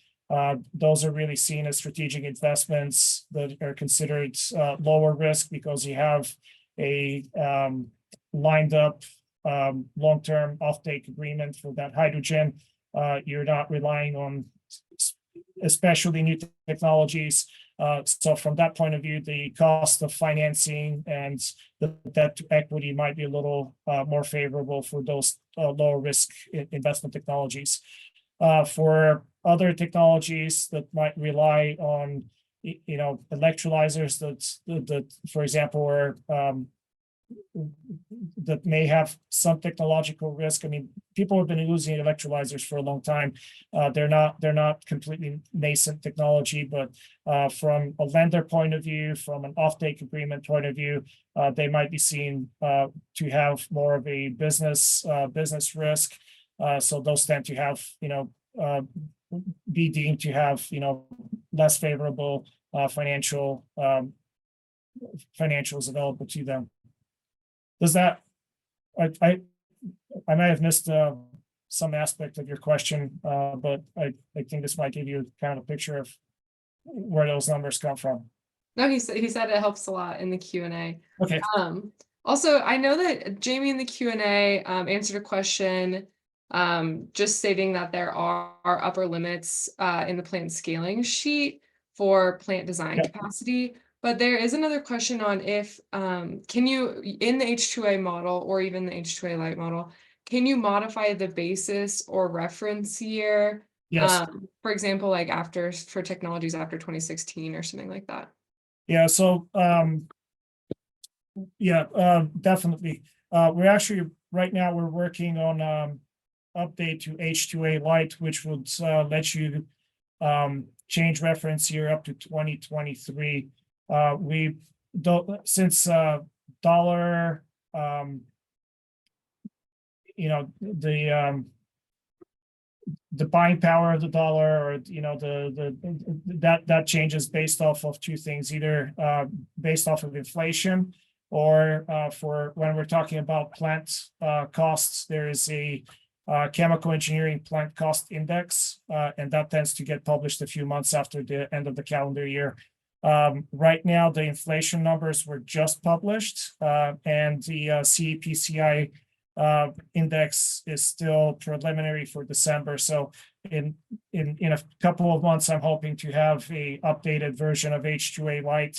Those are really seen as strategic investments that are considered lower risk because you have a lined up long-term offtake agreement for that hydrogen. You're not relying on especially new technologies. So from that point of view, the cost of financing and the debt to equity might be a little more favorable for those lower risk investment technologies. For other technologies that might rely on electrolyzers that for example are that may have some technological risk. I mean, people have been using electrolyzers for a long time. They're not completely nascent technology, but from a lender point of view, from an offtake agreement point of view, they might be seen to have more of a business risk. So those tend to have be deemed to have less favorable financials available to them. Does that, I might have missed some aspect of your question, but I think this might give you kind of a picture of where those numbers come from. No, he said it helps a lot in the Q&A. Okay. Also, I know that Jamie in the Q&A answered a question just stating that there are upper limits in the plant scaling sheet for plant design capacity. But there is another question on if, can you, in the H2A model or even the H2A light model, can you modify the basis or reference year? Yes. For example, like for technologies after 2016 or something like that. Yeah, so definitely. We're actually, right now, we're working on update to H2A light, which would let you change reference here up to 2023. We don't, since dollar, you know, the buying power of the dollar, or you know, that changes based off of two things, either based off of inflation, or for when we're talking about plant costs, there is a chemical engineering plant cost index, and that tends to get published a few months after the end of the calendar year. Right now, the inflation numbers were just published, and the CEPCI index is still preliminary for December. So in a couple of months, I'm hoping to have a updated version of H2A Light,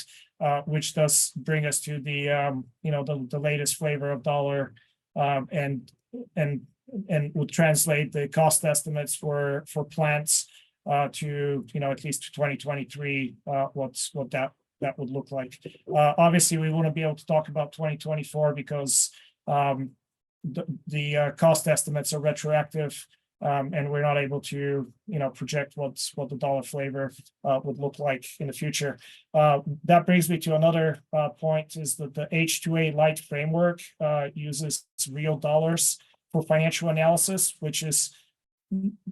which does bring us to the you know, the latest flavor of dollar, and would translate the cost estimates for plants to, you know, at least 2023, what that would look like. Obviously, we wouldn't be able to talk about 2024 because the cost estimates are retroactive, and we're not able to, you know, project what the dollar flavor would look like in the future. That brings me to another point, is that the H2A Light framework uses real dollars for financial analysis, which is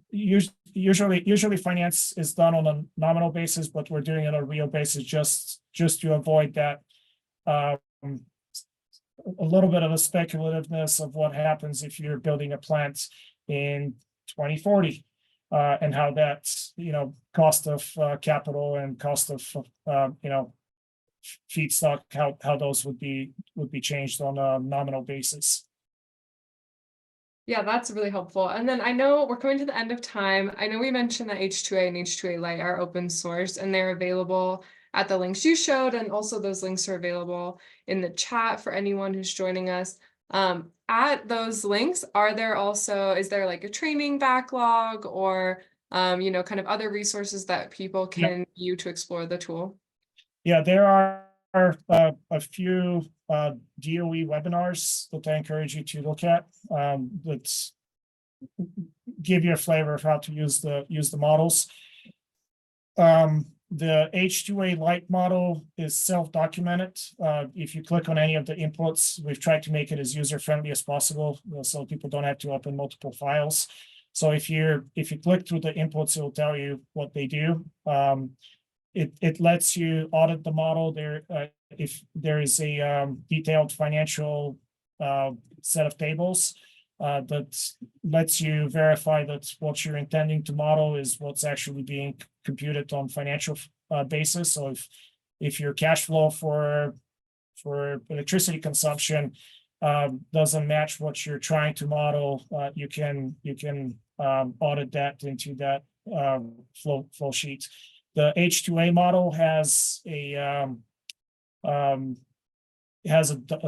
usually finance is done on a nominal basis, but we're doing it on a real basis just to avoid that a little bit of a speculativeness of what happens if you're building a plant in 2040, and how that's, you know, cost of capital and cost of you know, feedstock, how those would be changed on a nominal basis. Yeah, that's really helpful. And then I know we're coming to the end of time. I know we mentioned that H2A and H2A Light are open source, and they're available at the links you showed, and also those links are available in the chat for anyone who's joining us. At those links, is there like a training backlog, or you know, kind of other resources that people can view to explore the tool? Yeah, there are a few DOE webinars that I encourage you to look at, that give you a flavor of how to use the models. The H2A Light model is self-documented. If you click on any of the inputs, we've tried to make it as user-friendly as possible, so people don't have to open multiple files. So if you click through the inputs, it will tell you what they do. It lets you audit the model there. If there is a detailed financial set of tables that lets you verify that what you're intending to model is what's actually being computed on financial basis. So if your cash flow for electricity consumption doesn't match what you're trying to model, you can audit that into that flow sheet. The H2A model has a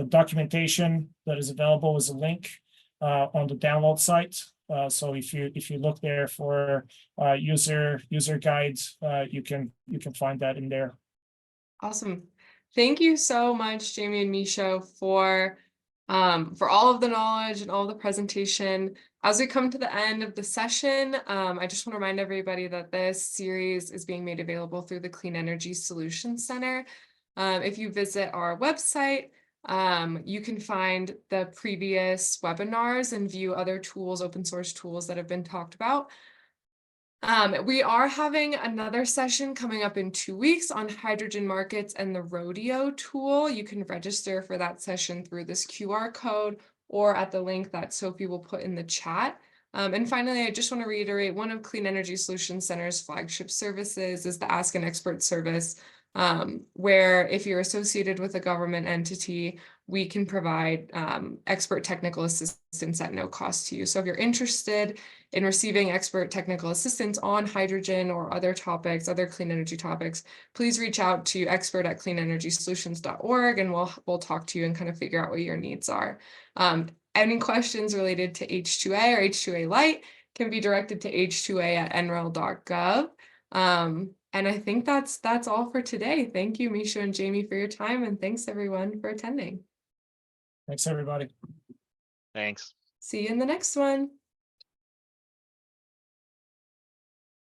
documentation that is available as a link on the download site. So if you look there for user guides, you can find that in there. Awesome. Thank you so much, Jamie and Misho, for all of the knowledge and all the presentation. As we come to the end of the session, I just want to remind everybody that this series is being made available through the Clean Energy Solutions Center. If you visit our website, you can find the previous webinars and view other tools, open source tools that have been talked about. We are having another session coming up in 2 weeks on hydrogen markets and the rodeo tool. You can register for that session through this QR code or at the link that Sophie will put in the chat. And finally, I just want to reiterate, one of Clean Energy Solutions Center's flagship services is the Ask an Expert service, where if you're associated with a government entity, we can provide expert technical assistance at no cost to you. So if you're interested in receiving expert technical assistance on hydrogen or other topics, other clean energy topics, please reach out to expert@cleanenergysolutions.org, and we'll talk to you and kind of figure out what your needs are. Any questions related to H2A or H2A Light can be directed to h2a@nrel.gov. And I think that's all for today. Thank you, Misho and Jamie, for your time, and thanks everyone for attending. Thanks, everybody. Thanks. See you in the next one.